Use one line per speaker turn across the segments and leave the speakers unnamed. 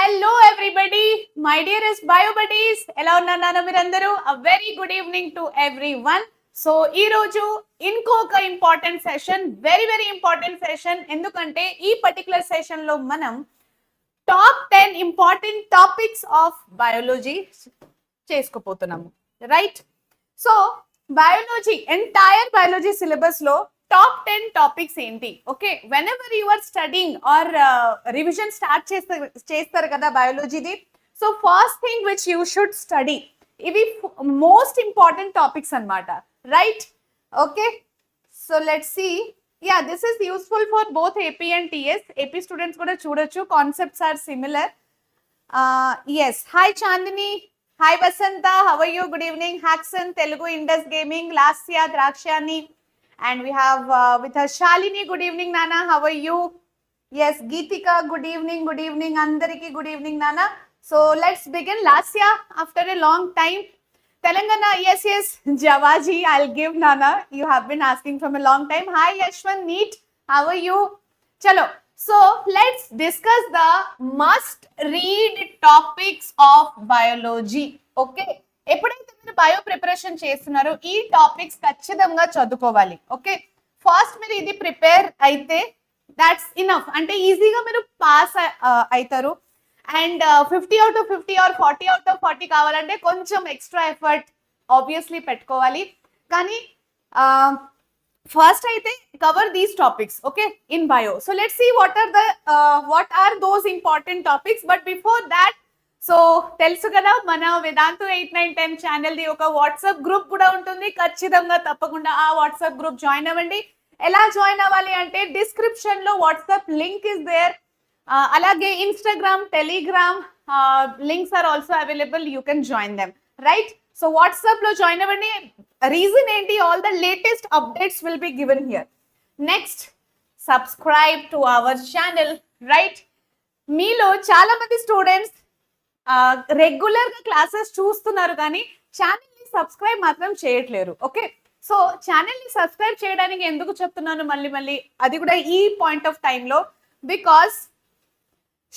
Hello everybody, my dearest bio buddies. ఎలా ఉన్నారు నాన్న మీరందరూ? A very good evening to everyone. So ఈ రోజు ఇంకొక important session, very important session. ఎందుకంటే ఈ పర్టికులర్ సెషన్ లో మనం top 10 important topics of biology చేసుకోపోతున్నాము, right? So biology, entire biology syllabus లో టాప్ 10 టాపిక్స్ ఏంటి? Okay, whenever you are studying or revision start చేస్తారు కదా బయాలజీది. So first thing which you should study, ఇవి most important topics అన్నమాట, right? Okay, so let's see. Yeah, this is useful for both AP and TS. AP students కూడా చూడొచ్చు, concepts are similar. Yes, hi Chandini, hi Vasantha, how are you? Good evening. హ్యాక్సన్, Telugu Indus gaming, Lasya, Drakshani, and we have with us Shalini. Good evening Nana, how are you? Yes, Geetika, good evening andariki, good evening Nana. So let's begin. Lasya, after a long time. Telangana, yes, Javaji, I'll give Nana, you have been asking from a long time. Hi Yashwan, neat, how are you? Chalo, so let's discuss the must read topics of biology. Okay, ఎప్పుడైతే మీరు bio preparation చేస్తున్నారో ఈ topics ఖచ్చితంగా చదువుకోవాలి. Okay, first మీరు ఇది prepare అయితే that's enough, అంటే ఈజీగా మీరు పాస్ అవుతారు. And 50 out of 50 or 40 out of 40 కావాలంటే కొంచెం ఎక్స్ట్రా ఎఫర్ట్ ఆబ్వియస్లీ పెట్టుకోవాలి. కానీ ఫస్ట్ అయితే cover these topics, okay, in bio. So let's see what are those important topics. But before that, so తెలుసు కదా మన వేదాంతు 8, 9, 10 ఛానల్ ది ఒక వాట్సాప్ గ్రూప్ కూడా ఉంటుంది. ఖచ్చితంగా తప్పకుండా ఆ వాట్సాప్ గ్రూప్ జాయిన్ అవ్వండి. ఎలా జాయిన్ అవ్వాలి అంటే డిస్క్రిప్షన్ లో వాట్సాప్ లింక్ ఇస్ దేర్. అలాగే Instagram, Telegram links are also available, you can join them, right? So WhatsApp లో జాయిన్ అవ్వండి. రీజన్ ఏంటి? All the latest updates will be given here. Next, subscribe to our channel, right? మీలో చాలా మంది students regular గా classes చూస్తున్నారు కానీ channel ని సబ్స్క్రైబ్ మాత్రం చేయట్లేరు. ఓకే, సో ఛానల్ ని సబ్స్క్రైబ్ చేయడానికి ఎందుకు చెప్తున్నాను మళ్ళీ అది కూడా ఈ పాయింట్ ఆఫ్ టైమ్ లో, బికాస్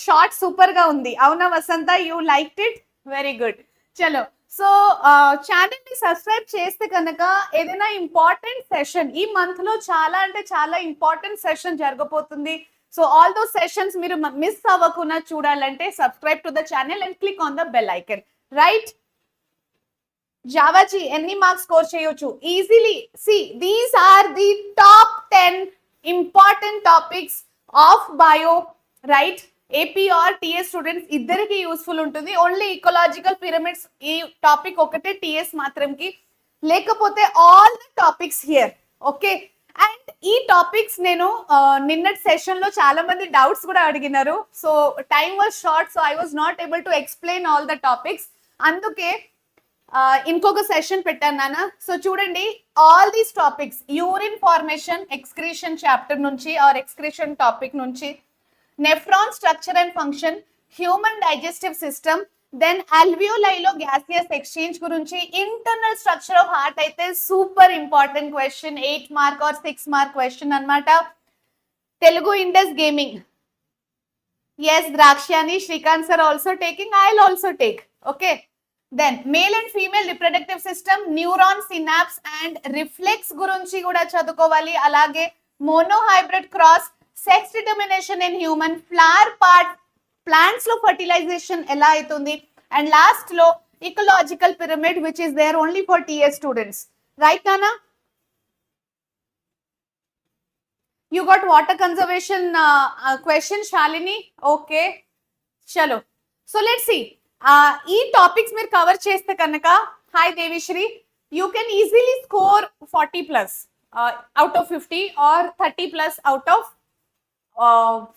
షార్ట్ సూపర్ గా ఉంది. అవునా Vasantha, you like it? Very good. చలో, సో ఛానల్ ని సబ్స్క్రైబ్ చేస్తే కనుక ఏదైనా ఇంపార్టెంట్ సెషన్ ఈ మంత్ లో చాలా అంటే చాలా ఇంపార్టెంట్ సెషన్ జరగబోతుంది. సో ఆల్ దోస్ సెషన్స్ మీరు మిస్ అవ్వకుండా చూడాలంటే subscribe to the channel and click on the bell icon, right? జావాజీ ఎన్ని మార్క్స్ స్కోర్ చేయొచ్చు? Easily. See, these are the top 10 important topics of bio, right? AP or TS students ఇద్దరికి useful ఉంటుంది. Only ecological pyramids ఈ topic ఒకటే TS మాత్రంకి, లేకపోతే all the topics here. Okay, and ఈ టాపిక్స్ నేను నిన్నటి సెషన్ లో చాలా మంది డౌట్స్ కూడా అడిగినారు. So time was short, so I was not able to explain all the topics. అందుకే ఇంకొక సెషన్ పెట్టాను నాన్న. సో చూడండి, all these topics, urine formation excretion chapter నుంచి ఆర్ ఎక్స్క్రీషన్ టాపిక్ నుంచి, nephron structure and function, human digestive system, then అల్వియోలైలో gaseous exchange గురించి, internal structure of heart అయితే super important question, 8 mark or 6 mark question అన్నమాట. Telugu Indus gaming, yes ద్రాక్షాని, Srikanth sir also taking, I will also take. Okay, then male and female reproductive system, neuron, synapse and reflex గురించి కూడా చదువుకోవాలి. అలాగే monohybrid cross, sex determination in human, flower part, plants లో fertilization ఎలా అవుతుంది, and last లో ecological pyramid which is there only for TS students, right నానా? You got water conservation question Shalini. Okay, చలో, సో లెట్స్ సి. ఈ topics మీరు cover చేస్తే కనుక, hi Devi Sri, you can easily score 40+ out of 50 or 30+ out of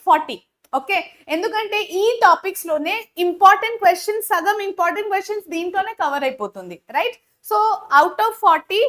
40. Okay, ఎందుకంటే ఈ topics లోనే important questions, సగం ఇంపార్టెంట్ క్వశ్చన్స్ దీంట్లోనే కవర్ అయిపోతుంది, right? So out of 40,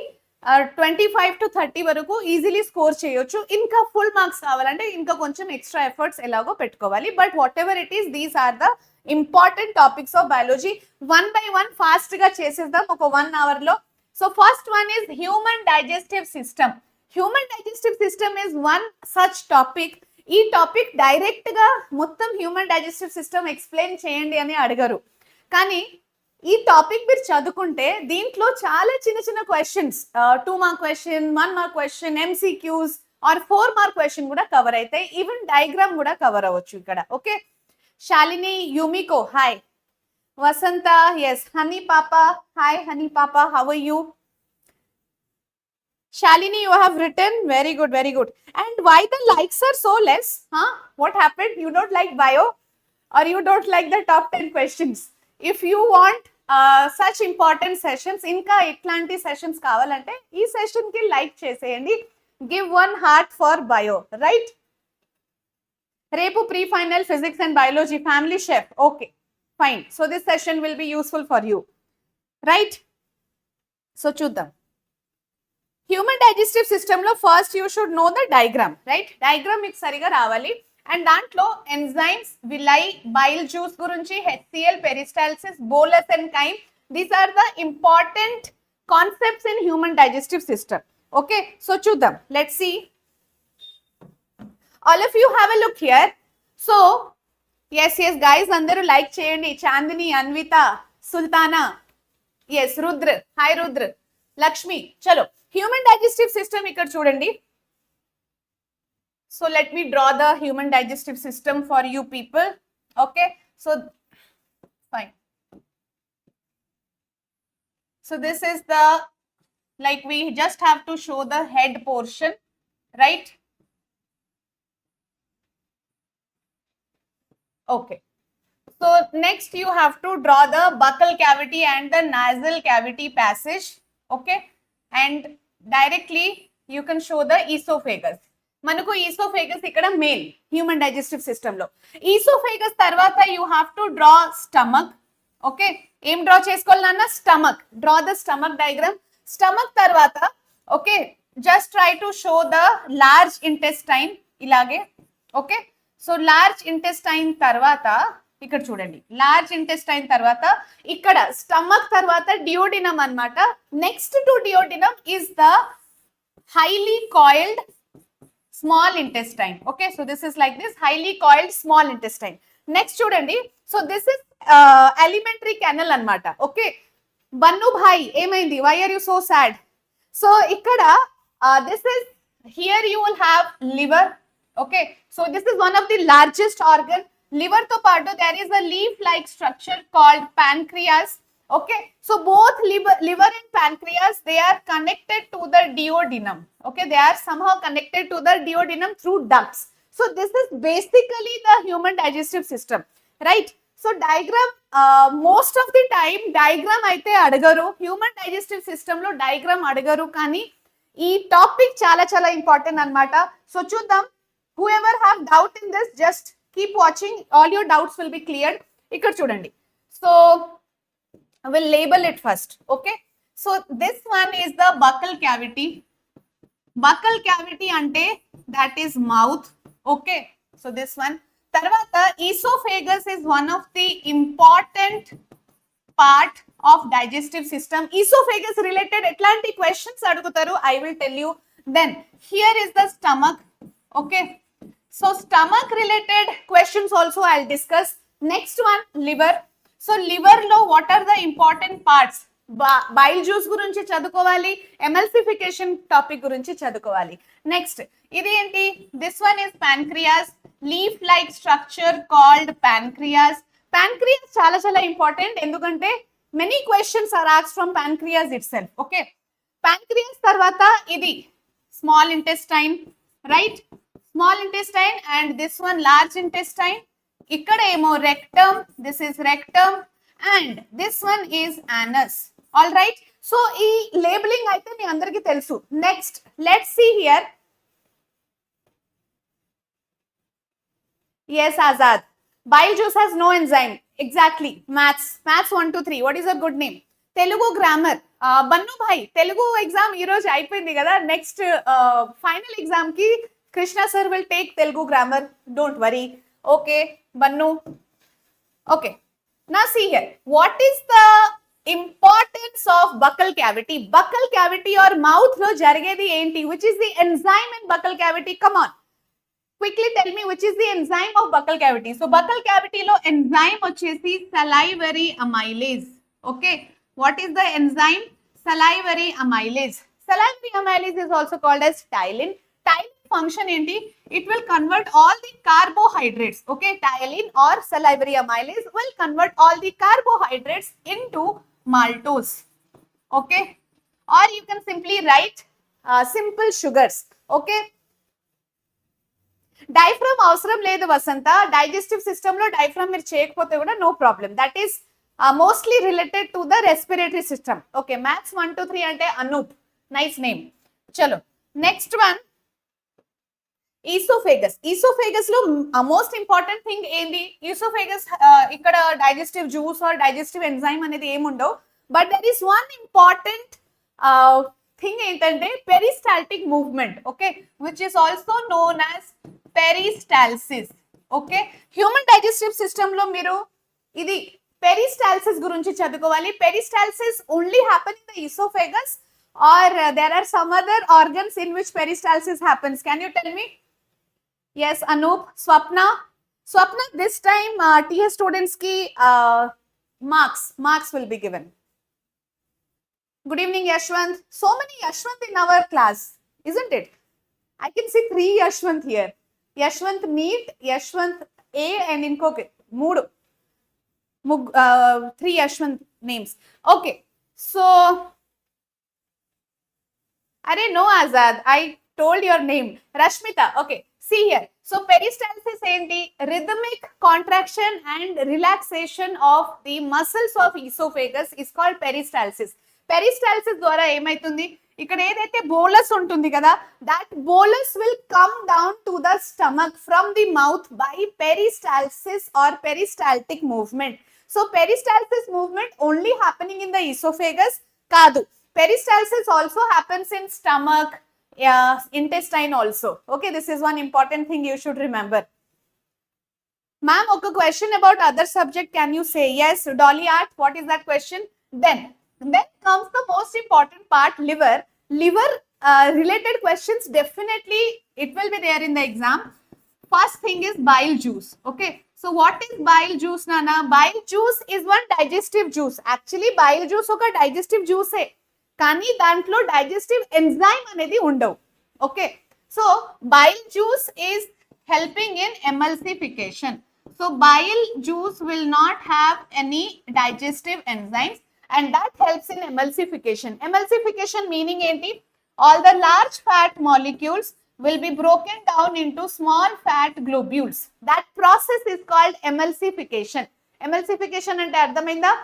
25 to 30 వరకు ఈజీలీ స్కోర్ చేయొచ్చు. ఇంకా ఫుల్ మార్క్స్ కావాలంటే ఇంకా కొంచెం ఎక్స్ట్రా ఎఫర్ట్స్ ఎలాగో పెట్టుకోవాలి. But whatever it is, these are the important topics of biology. 1 by 1 fast గా చేసేద్దాం ఒక 1 hour లో. So first one is human digestive system. Human digestive system is one such topic ఈ topic direct గా మొత్తం human digestive system explain చేయండి అని అడగరు. కానీ ఈ టాపిక్ మీరు చదువుకుంటే దీంట్లో చాలా చిన్న చిన్న questions, 2 mark question, 1 mark question, MCQs or 4 mark question కూడా కవర్ అవుతాయి. ఈవెన్ డయాగ్రామ్ కూడా కవర్ అవ్వచ్చు ఇక్కడ. Okay, Shalini, Yumiko hi, Vasantha yes, honey పాప హాయ్, హనీ పాప how are you? Shalini, you have written very good, very good. And why the likes are so less? Huh? What happened? You don't like bio, or you don't like the top 10 questions? If you want such important sessions, inka itlanti sessions kavalante ee session ki like cheseyandi. Give one heart for bio, right? Repu pre-final physics and biology, family chef. Okay, fine. So this session will be useful for you, right? So chuddam. Human digestive system లో first you should know the diagram, right? Diagram మీకు సరిగా రావాలి. And దాంట్లో enzymes, villi, bile juice గురించి, HCl, peristalsis, bolus and chyme, these are the important concepts in human digestive system. Okay, so చూద్దాం. Let's see. All of you have a look here. So yes yes guys, అందరూ like చేయండి. Chandini, Anvitha, Sultana, yes, Rudra hi, Rudra, Lakshmi. చలో, human digestive system ఇక్కడ చూడండి. So let me draw the human digestive system for you people. Okay, so fine. So this is the, like we just have to show the head portion, right? Okay, so next you have to draw the buccal cavity and the nasal cavity passage. Okay, and directly you can show the esophagus. మనకు esophagus ఇక్కడ main human digestive system లో. Esophagus తర్వాత you have to draw stomach. Okay, ఏం draw చేసుకోవాలి నాన్న? Stomach. Draw the stomach diagram. Stomach తర్వాత okay, just try to show the large intestine ఇలాగే. Okay, so large intestine తర్వాత ఇక్కడ చూడండి, లార్జ్ ఇంటెస్టైన్ తర్వాత ఇక్కడ స్టమక్ తర్వాత డియోడినం అన్నమాట. Next to duodenum is the highly coiled small intestine. Okay, so this is like this, highly coiled small intestine. Next చూడండి, so this is alimentary canal అన్నమాట. Okay, bun భాయ్ ఏమైంది? why are you so sad? So ఇక్కడ this is, here you will have liver. Okay, so this is one of the largest organ. Liver తో పాటు there is a leaf like structure called pancreas. Okay, so both liver and pancreas, they are connected to the duodenum. Okay, they are somehow connected to the duodenum through ducts. So this is basically the human digestive system, right? So diagram, most of the time diagram అయితే అడగరు, human digestive system లో diagram అడగరు, కానీ ఈ topic చాలా చాలా important అన్నమాట. So చూద్దాం. whoever have doubt in this, just keep watching, all your doubts will be cleared. ఇక్కడ చూడండి. So I will label it first. Okay, so this one is the buccal cavity. Buccal cavity ante that is mouth. Okay, so this one. Tarvata esophagus is one of the important part of digestive system. Esophagus related atlantic questions adugutaru, I will tell you. Then here is the stomach. Okay, so stomach related questions also I'll discuss. Next one, liver. So liver లో what are the important parts? Bile juice గురించి చదువుకోవాలి, emulsification topic గురించి చదువుకోవాలి. Next ఇది ఏంటి? This one is pancreas, leaf like structure called pancreas. Pancreas చాలా చాలా important, ఎందుకంటే many questions are asked from pancreas itself. Okay, pancreas తర్వాత ఇది small intestine, right? Small intestine and this one large intestine. ఇక్కడ ఏమో rectum, this is rectum and this one is Anas. All right, so ఈ labelling అయితే మీ అందరికీ తెలుసు. Next let's see here. yes Azad, bile juice has no enzyme. Exactly, maths 1 2 3. what is a good name? Telugu grammar. Bannu భాయ్, Telugu exam ఈ రోజు అయిపోయింది కదా, నెక్స్ట్ ఫైనల్ ఎగ్జామ్ కి Krishna sir will take Telugu grammar, don't worry. Okay, Bannu. Okay, now see here, what is the importance of buccal cavity? Buccal cavity or mouth lo jarigedi enti, which is the enzyme in buccal cavity? Come on, Quickly tell me which is the enzyme of buccal cavity. So buccal cavity lo enzyme vachesi salivary amylase. Okay, what is the enzyme? Salivary amylase. Salivary amylase is also called as ptyalin. Ptyalin function enti, it will convert all the carbohydrates. Okay, ptyalin or salivary amylase will convert all the carbohydrates into maltose. Okay, or you can simply write simple sugars. Okay, diaphragm అవసరం లేదు Vasantha, digestive system లో diaphragm మీరు చేయకపోతే కూడా no problem. That is mostly related to the respiratory system. Okay, maths 1 2 3 అంటే Anoop, nice name. చలో next one, esophagus. Esophagus లో most important thing ఏంది? ఈసోఫేగస్ ఇక్కడ digestive juice or digestive enzyme అనేది ఏముండవు, but there is one important thing ఏంటంటే peristaltic movement. Okay, which is also known as peristalsis. Okay, human digestive system లో మీరు ఇది peristalsis గురించి చదువుకోవాలి. Peristalsis only happen in the oesophagus or there are some other organs in which peristalsis happens. Can you tell me? Yes, Anup, Swapna. Swapna, this time TS students ki marks will be given. Good evening, Yashwant. So many Yashwant in our class, isn't it? I can see 3 Yashwant here. Yashwant Neat, Yashwant A and inkoke. 3 Yashwant names. Okay, so Arey no Azad, I told your name. Rashmita, okay. See here. So peristalsis enti? Rhythmic contraction and relaxation of the muscles of esophagus is called peristalsis. Peristalsis ద్వారా ఏమైతుంది? ఇక్కడ ఏదైతే bolus ఉంటుంది కదా, that bolus will come down to the stomach from the mouth by peristalsis or peristaltic movement. So peristalsis movement only happening in the esophagus కాదు. Peristalsis also happens in stomach, intestine also. Okay, this is one important thing you should remember. Ma'am, okay, question about other subject, can you say? Yes, Dolly Art, what is that question? Then comes the most important part, liver. Liver related questions, definitely it will be there in the exam. First thing is bile juice. Okay, so what is bile juice, Nana? Bile juice is one digestive juice. Actually bile juice oka digestive juice hai, కానీ దాంట్లో digestive enzyme అనేది ఉండవు. Okay, so bile juice is helping in emulsification. So bile juice will not have any digestive enzymes and that helps in emulsification. Emulsification meaning ఏంటి? All the large fat molecules will be broken down into small fat globules. That process is called emulsification. Emulsification అంటే అర్థమైందా?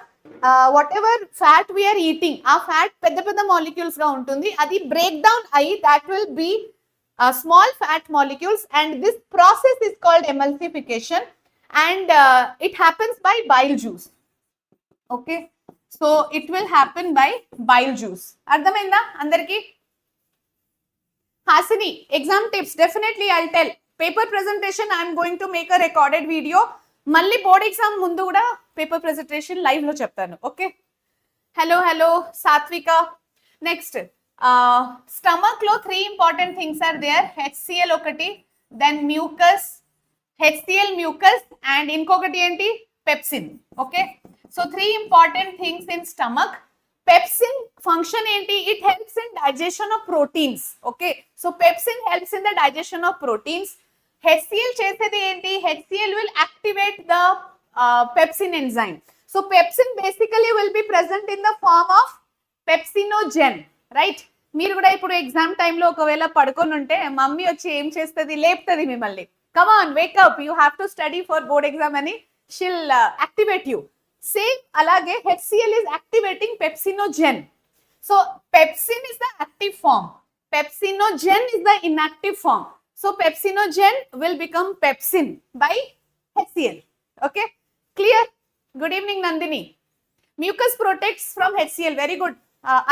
whatever fat we are eating, ఆ fat పెద్ద పెద్ద molecules గా ఉంటుంది, అది break down అయ్యి that will be small fat molecules and this process is called emulsification and it happens by bile juice. Okay, so it will happen by bile juice. అర్థమైందా అందరికి? Hasini, exam tips, definitely I'll tell. Paper presentation I am going to make a recorded video. మళ్ళీ board exam ముందు కూడా paper presentation live లో చెప్తాను. Okay, hello Sathvika. Next stomach లో 3 important things are there. HCl ఒకటి, then mucus, HCl mucus and ఇంకొకటి ఏంటి? Pepsin. Okay, so 3 important things in stomach. Pepsin function ఏంటి? It helps in digestion of proteins. Okay, so pepsin helps in the digestion of proteins. HCl చేసేది ఏంటి? HCl will activate the pepsin enzyme. So pepsin basically will be present in the form of pepsinogen, right? మీరు కూడా ఇప్పుడు exam టైంలో ఒకవేళ పడుకొని ఉంటే mummy వచ్చి ఏం చేస్తుంది? లేపుతుంది మిమ్మల్ని. Come on, Wake up, you have to study for board exam అని షిల్ యాక్టివేట్ యూ. సేమ్ అలాగే HCl is activating pepsinogen. So pepsin is the active form, pepsinogen is the inactive form. So pepsinogen will become pepsin by HCl. Okay, clear? Good evening, Nandini. Mucus protects from HCl. Very good,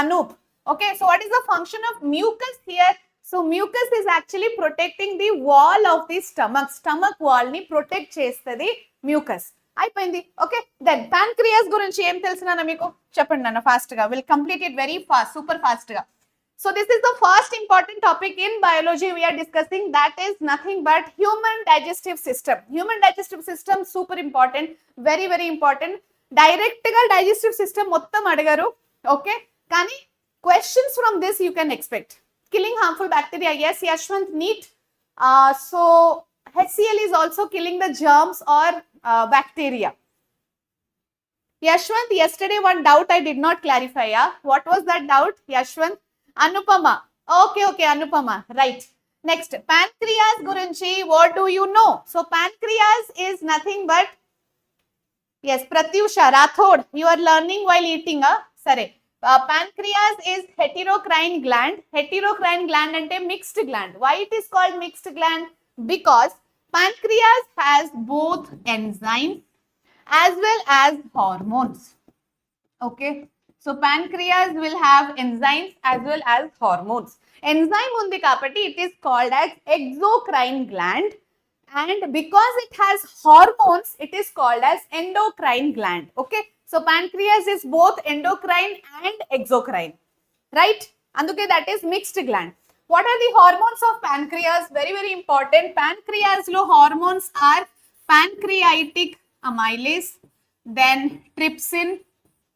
Anup. Okay, so what is the function of mucus here? So mucus is actually protecting the wall of the stomach. Stomach wall ni protect chestadi mucus. అయిపోయింది. Okay, then pancreas గురించి ఏం తెలుసు నాన్న మీకు? చెప్పండి నాన్న fast గా. Will complete it very fast, super fast గా. So this is the first important topic in biology we are discussing, that is nothing but human digestive system. Human digestive system super important, very very important. Direct ga digestive system mottam adagaru, okay, kani questions from this you can expect. Killing harmful bacteria, yes Yashwant, neat. So HCl is also killing the germs or bacteria. Yashwant, yesterday one doubt I did not clarify. Yeah? What was that doubt, Yashwant? Anupama. Okay, okay, Anupama. Right. Next, pancreas gurinchi, what do you know? So, pancreas is nothing but, yes, Pratyusha Rathod, you are learning while eating. Sorry. Pancreas is heterocrine gland. Heterocrine gland ante mixed gland. Why it is called mixed gland? Because pancreas has both enzymes as well as hormones. Okay. So pancreas will have enzymes as well as hormones. Enzyme undi kapatti it is called as exocrine gland, and because it has hormones it is called as endocrine gland. Okay. So pancreas is both endocrine and exocrine, right? Anduke that is mixed gland. What are the hormones of pancreas? Very very important. Pancreas lo hormones are pancreatic amylase, then trypsin,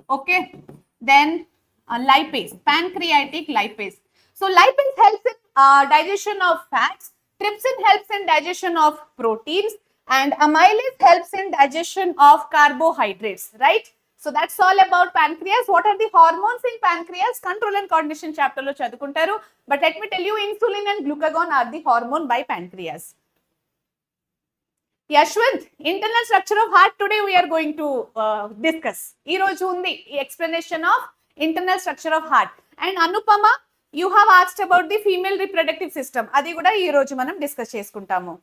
okay, then lipase, pancreatic lipase. So lipase helps in digestion of fats, trypsin helps in digestion of proteins, and amylase helps in digestion of carbohydrates, right? So that's all about pancreas. What are the hormones in pancreas? Control and coordination chapter lo chadukuntaru, but let me tell you, insulin and glucagon are the hormone by pancreas. Yashwant, internal structure of heart today we are going to discuss. Ee roju undi explanation of internal structure of heart. And Anupama, you have asked about the female reproductive system. Adi kuda ee roju manam discuss cheskuntamu.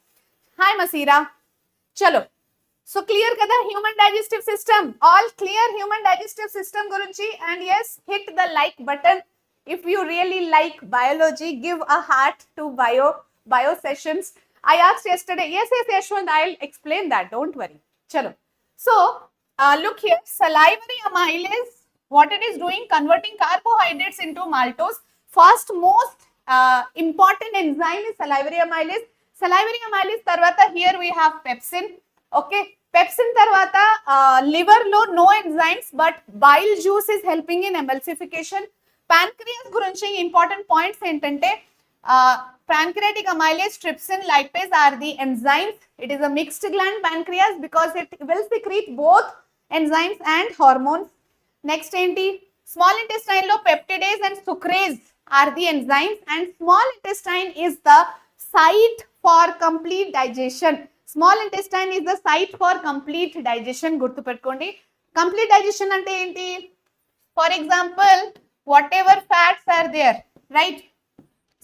Hi Masira. Chalo. So clear kada human digestive system? All clear human digestive system gurunchi? And yes, hit the like button. If you really like biology, give a heart to bio sessions. I asked yesterday. Yes, Yashwant, I'll explain that. Don't worry. Chalo. So, look here. Salivary amylase, what it is doing? Converting carbohydrates into maltose. First most important enzyme is salivary amylase. Salivary amylase tarvata, here we have pepsin. Okay. Pepsin tarvata, liver lo no enzymes, but bile juice is helping in emulsification. Pancreas gurinchi important points entante, pancreatic amylase, trypsin, lipase are the enzymes. It is a mixed gland pancreas because it will secrete both enzymes and hormones. Next enti, small intestine lo peptidase and sucrase are the enzymes, and small intestine is the site for complete digestion. Small intestine is the site for complete digestion. Gurtu pettukondi. Complete digestion ante enti? For example, whatever fats are there, right?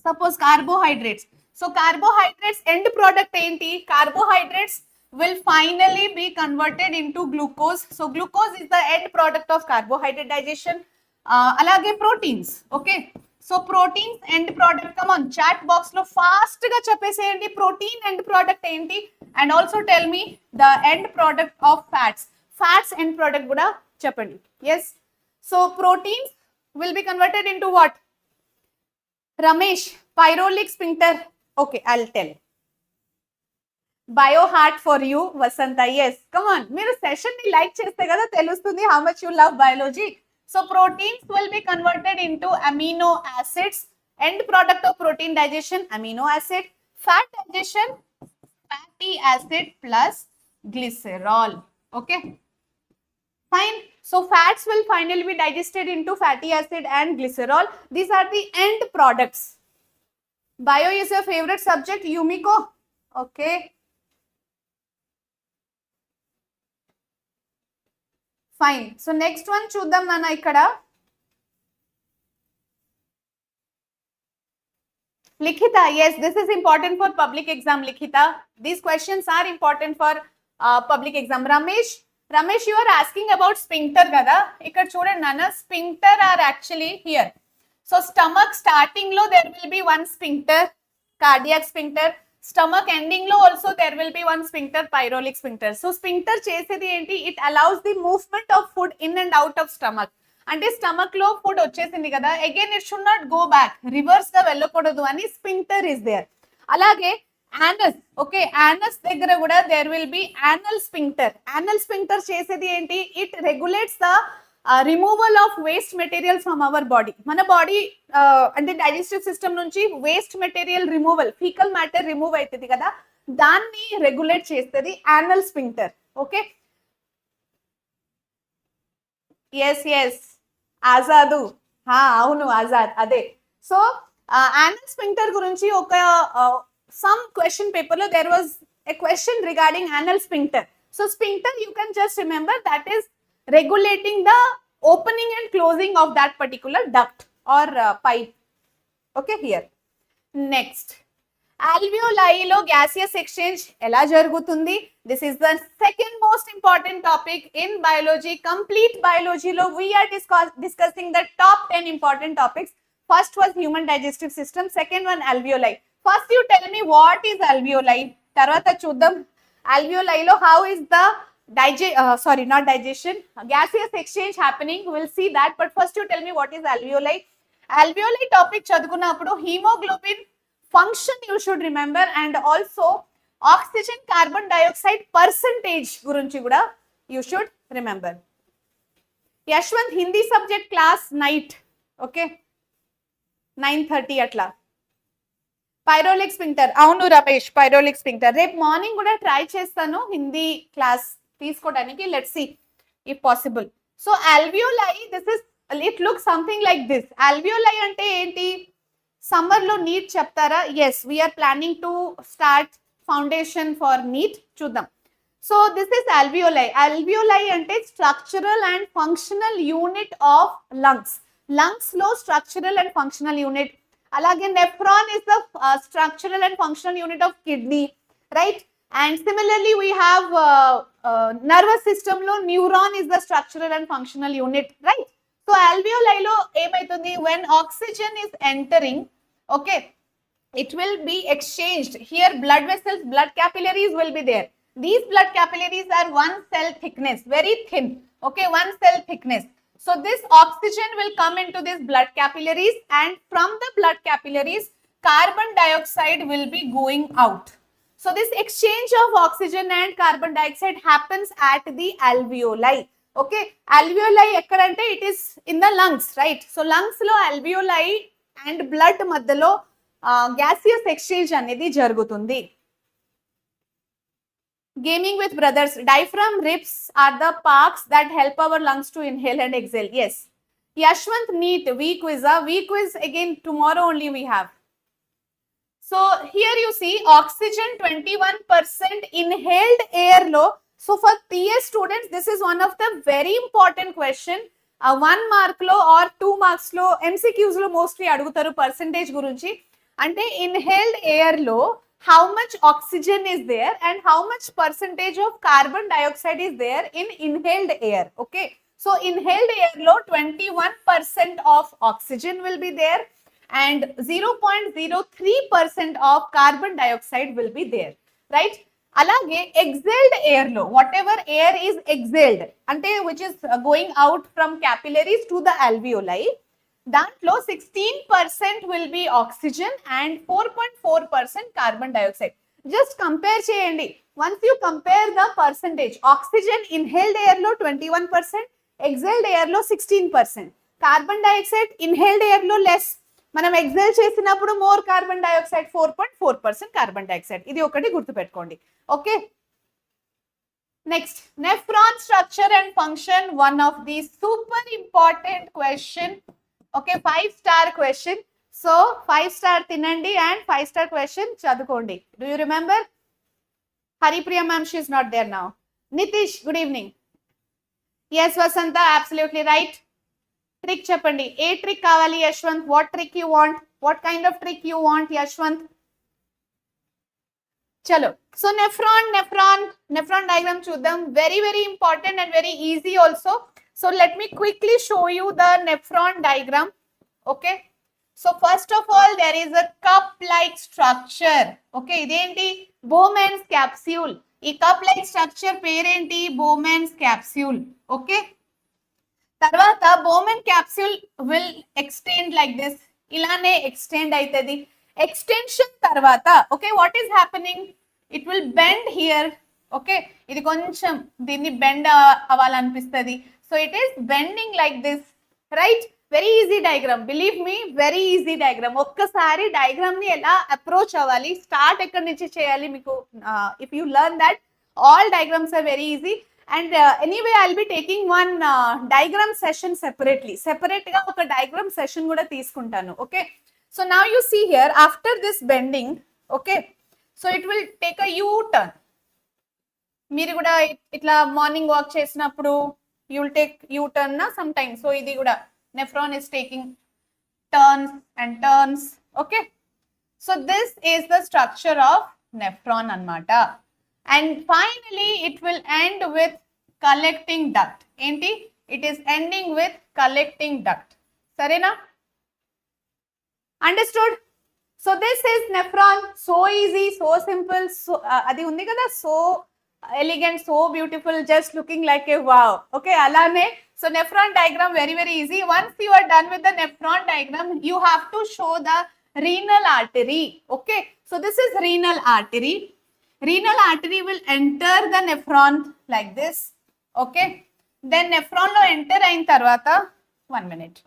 Suppose carbohydrates. So carbohydrates end product enti? Carbohydrates will finally be converted into glucose. So glucose is the end product of carbohydrate digestion. Alage proteins. Okay. So proteins end product. Come on, chat box lo fast ga cheppeseyandi protein end product enti, and also tell me the end product of fats. Fats end product kuda cheppandi. Yes. So proteins will be converted into what? Ramesh, pyrolic sphincter. Okay, I'll tell. Bio heart for you, Vasanta. Yes, come on. Meeru session ni like cheste kada telustundi how much you love biology. So proteins will be converted into amino acids. End product of protein digestion, amino acid. Fat digestion, fatty acid plus glycerol. Okay. Fine. So fats will finally be digested into fatty acid and glycerol. These are the end products. Bio is your favorite subject, Yumiko. Okay. Fine. So next one చూద్దాం నాన్న ఇక్కడ. Likhita, yes, this is important for public exam, Likhita. These questions are important for public exam. Ramesh, you are asking about sphincter kada. Ikkada chudandi nana, sphincter are actually here. So stomach starting lo there will be one sphincter, cardiac sphincter. Stomach ending lo also there will be one sphincter, pyrolic sphincter. So sphincter chesedi enti? It allows the movement of food in and out of stomach. అంటే stomach లో food వచ్చేసింది కదా, again it should not go back, reverse గా వెళ్ళకూడదు అని sphincter is there. అలాగే anus, okay, anus దగ్గర కూడా there will be anal sphincter. Anal sphincter చేసేది ఏంటి, it regulates the removal of waste material from our body. మన బాడీ అంటే డైజెస్టివ్ సిస్టమ్ నుంచి waste material removal, fecal matter remove అవుతుంది కదా, దాన్ని రెగ్యులేట్ చేస్తుంది anal sphincter. Okay, yes yes, Azad, అవును ఆజాద్, అదే. సో యానల్ స్పింక్టర్ గురించి ఒక సమ్ క్వశ్చన్ పేపర్ లో there was a question regarding anal sphincter. So sphincter you can just remember that is regulating the opening and closing of that particular duct or pipe. Okay, here. Next, alveoli lo gaseous exchange ela jarugutundi. This is the second most important topic in biology. Complete biology lo we are discussing the top 10 important topics. First was human digestive system, second one alveoli. First you tell me what is alveoli, tarvata chuddam alveoli lo how is the not digestion, gaseous exchange happening. We'll see that, but first you tell me what is alveoli. Alveoli topic chadukunnappudu hemoglobin function you should remember, and also oxygen carbon dioxide percentage gurinchi kuda you should remember. Yashwant Hindi subject class night, okay, 9:30 atla. Pyrolic sphincter, avunu Ramesh, pyrolic sphincter rep morning kuda try chestanu Hindi class తీసుకోవడానికి. Let's see if possible. So alveoli, this is, it look something like this. alveoli అంటే ఏంటి, summer లో NEET చెప్తారా? Yes, we're planning to start foundation for NEET, చూద్దాం. So this is alveoli. alveoli అంటే structural and functional unit of lungs. Lungs లో structural and functional unit. అలాగే nephron is the structural and functional unit of kidney, right? And similarly we have nervous system lo neuron is the structural and functional unit, right? So alveoli lo emaitundi, when oxygen is entering, okay, it will be exchanged. Here blood vessels, blood capillaries will be there. These blood capillaries are one cell thickness, very thin, okay, one cell thickness. So this oxygen will come into these blood capillaries, and from the blood capillaries carbon dioxide will be going out. So this exchange of oxygen and carbon dioxide happens at the alveoli. Okay, alveoli ekkadante, it is in the lungs, right? So lungs lo alveoli and blood maddalo gaseous exchange anedi jarugutundi. Gaming with brothers, diaphragm, ribs are the parts that help our lungs to inhale and exhale. Yes. Yashwant NEET week quiz again tomorrow only we have. So here you see oxygen 21% inhaled air lo. So for PS students, this is one of the very important question. 1 mark lo or 2 marks lo MCQs lo mostly adugutaru percentage gurinchi. Ante inhaled air lo how much oxygen is there and how much percentage of carbon dioxide is there in inhaled air. Okay, so inhaled air lo 21% of oxygen will be there and 0.03% of carbon dioxide will be there, right? Alage exhaled air lo, whatever air is exhaled ante which is going out from capillaries to the alveoli, dantlo 16% will be oxygen and 4.4% carbon dioxide. Just compare cheyandi. Once you compare the percentage, oxygen inhaled air lo 21%, exhaled air lo 16%, carbon dioxide inhaled air lo less, మనం exhale చేసినప్పుడు more carbon dioxide 4.4% carbon dioxide. ఇది ఒకటి గుర్తుపెట్టుకోండి. Okay, next nephron structure and function, one of the super important question. Okay, 5 star question. So 5 star తినండి and 5 star question చదువుకోండి. Do you remember? Haripriya ma'am, she is not there now. Nitish, good evening. Yes Vasantha, absolutely right. Trick చెప్పండి. ఏ trick కావాలి Yashwant? What trick you want? What kind of trick you want Yashwant? చలో, so nephron diagram చూద్దాం. Very important and very easy also. So let me quickly show you the nephron diagram. Okay, so first of all there is a cup like structure. Okay, ఇదేంటి? Bowman's capsule. ఈ cup like structure పేరేంటి? Bowman's capsule. Okay, తర్వాత Bowman capsule will extend like this, ఇలానే extend అవుతుంది. Extension తర్వాత okay what is happening, it will bend here. Okay ఇది కొంచెం దీన్ని బెండ్ అవ్వాలనిపిస్తుంది. So it is bending like this, right. Very easy diagram, believe me, very easy diagram. ఒక్కసారి diagram ని ఎలా అప్రోచ్ అవ్వాలి, స్టార్ట్ ఎక్కడి నుంచి చేయాలి మీకు, if you learn that, all diagrams are very easy. And anyway, I'll be taking one diagram session separately. Separate ga oka diagram session kuda teeskuntanu. Okay. So now you see here, after this bending, okay, so it will take a U-turn. Meer kuda itla morning walk chesinappudu you will take U-turn na sometime. So idi kuda nephron is taking turns and turns. Okay. So this is the structure of nephron anamata. And finally it will end with collecting duct. Enti? It is ending with collecting duct. Sarena? Understood? So this is nephron. So easy, so simple. So adi undi kada, so elegant, so beautiful, just looking like a wow. Okay, alane. So nephron diagram very very easy. Once you are done with the nephron diagram, you have to show the renal artery. Okay, so this is renal artery. Renal artery will enter the nephron like this. Okay, then nephron lo enter ayin tarvata, 1 minute.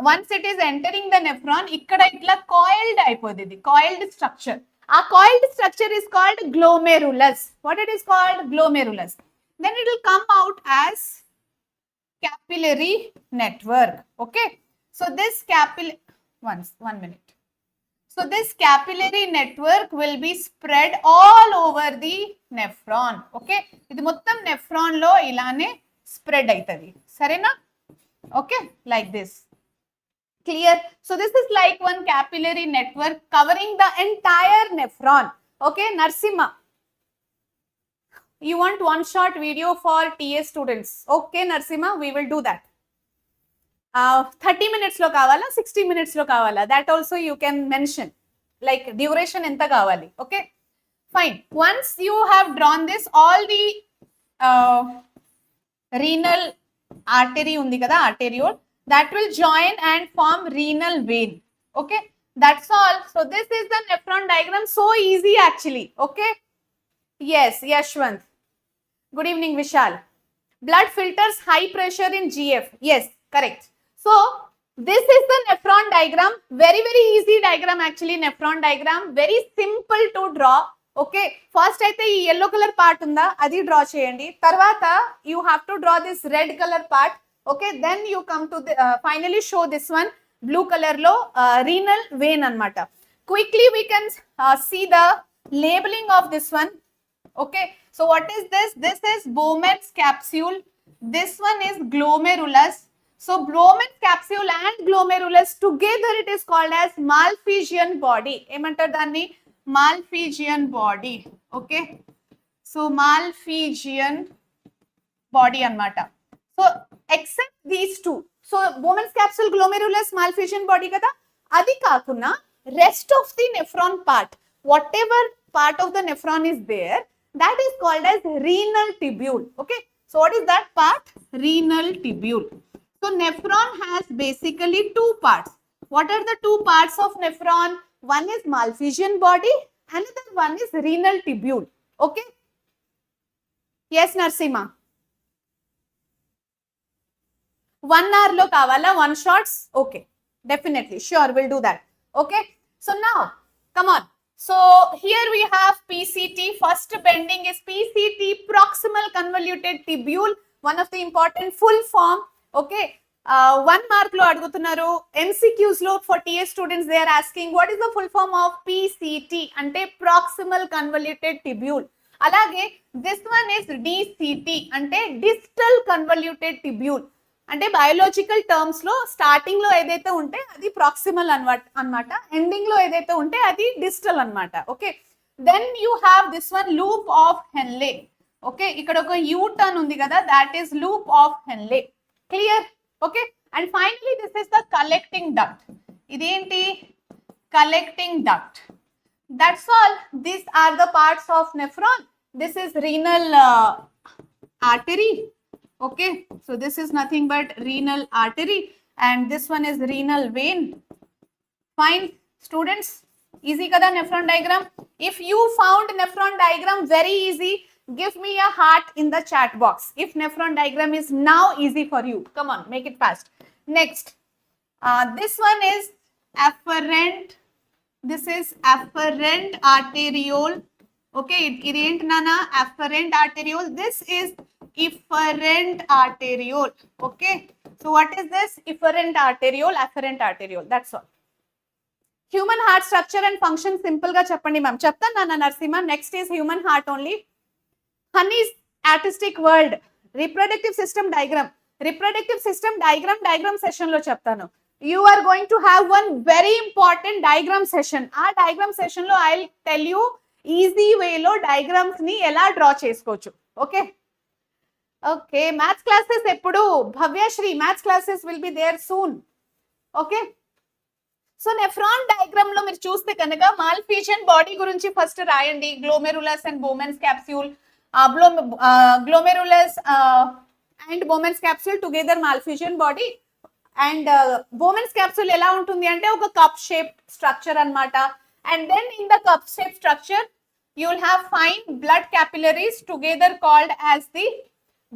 Once it is entering the nephron, ikkada itla coiled ayipodidi, coiled structure. A coiled structure is called glomerulus. What it is called? Glomerulus. Then it will come out as capillary network. Okay, so this one minute. So this capillary network will be spread all over the nephron. Okay, ఇది మొత్తం nephron లో ఇలానే spread అవుతుంది. సరేనా? Okay, like this. Clear? So this is like one capillary network covering the entire nephron. Okay, Narsimha, you want one short video for TA students? Okay, Narsimha, we will do that. 30 minutes లో కావాలా, 60 minutes లో కావాలా, that also you can mention, like duration ఎంత కావాలి. Okay, fine. Once you have drawn this, all the renal artery ఉంది కదా, arteriole, that will join and form renal vein. Okay, that's all. So this is the nephron diagram. So easy actually. Okay, yes, Yashwant, good evening. Vishal, blood filters high pressure in GF. Yes, correct. So this is the nephron diagram. Very very easy diagram actually. Nephron diagram very simple to draw. Okay, first అయితే ఈ yellow color part ఉందా అది draw చేయండి. తర్వాత you have to draw this red color part. Okay, then you come to the finally show this one blue color లో renal vein అన్నమాట. Quickly we can see the labeling of this one. Okay, so what is this? This is Bowman's capsule. This one is glomerulus. So Bowman's capsule and glomerulus together it is called as Malpighian body. ఏమంటారు దాన్ని? Malpighian body. Okay, so Malpighian body అన్నమాట. So except these two, so Bowman's capsule, glomerulus, Malpighian body kada, adi kakunna rest of the nephron part, whatever part of the nephron is there, that is called as renal tubule. Okay, so what is that part? Renal tubule. So nephron has basically two parts. What are the two parts of nephron? One is Malpighian body, another one is renal tubule. Okay, yes Narsimha, 1 hour lo kavala, one shots? Okay, definitely, sure, we'll do that. Okay, so now come on. So here we have PCT. First bending is PCT, proximal convoluted tubule, one of the important full form. Okay, 1 mark lo adugutunnaru. MCQs lo for TA students they are asking what is the full form of PCT ante proximal convoluted tubule. Alage this one is DCT ante distal convoluted tubule. అంటే biological terms లో starting లో ఏదైతే ఉంటే అది proximal అన్నమాట, ending లో ఏదైతే ఉంటే అది డిస్టల్ అన్నమాట. Okay, then you have this one loop of Henle. Okay, ఇక్కడ ఒక యూ టర్న్ ఉంది కదా, that is loop of Henle. Clear? Okay, and finally this is the collecting duct. ఇదేంటి? Collecting duct. That's all. These are the parts of nephron. This is renal artery. Okay, so this is nothing but renal artery and this one is renal vein. Fine, students, easy kada nephron diagram? If you found nephron diagram very easy, give me a heart in the chat box if nephron diagram is now easy for you. Come on, make it fast. Next, this one is afferent. This is afferent arteriole. Okay, it ain't nana afferent arteriole. This is efferent arteriole. Okay, so what is this? Efferent arteriole, afferent arteriole. That's all. Human heart structure and function simple ga cheppandi ma'am. Cheptanu nana Narsimha. Next is human heart only. Honey's artistic world. Reproductive system diagram. Reproductive system diagram session lo cheptanu. You are going to have one very important diagram session. Aa diagram session lo I'll tell you easy way lo diagrams ni ela draw chesukochu. Okay. Okay, maths classes eppudu Bhavya Shri maths classes will be there soon. Okay. So nephron diagram లో మీరు చూస్తే కనుక Malpighian body గురించి first రాయండి. Glomerulus and Bowman's capsule, glomerulus and Bowman's capsule together Malpighian body. And Bowman's capsule ఎలా ఉంటుంది అంటే ఒక కప్ షేప్ స్ట్రక్చర్ అన్నమాట. And then in the cup shape structure you will have fine blood capillaries together called as the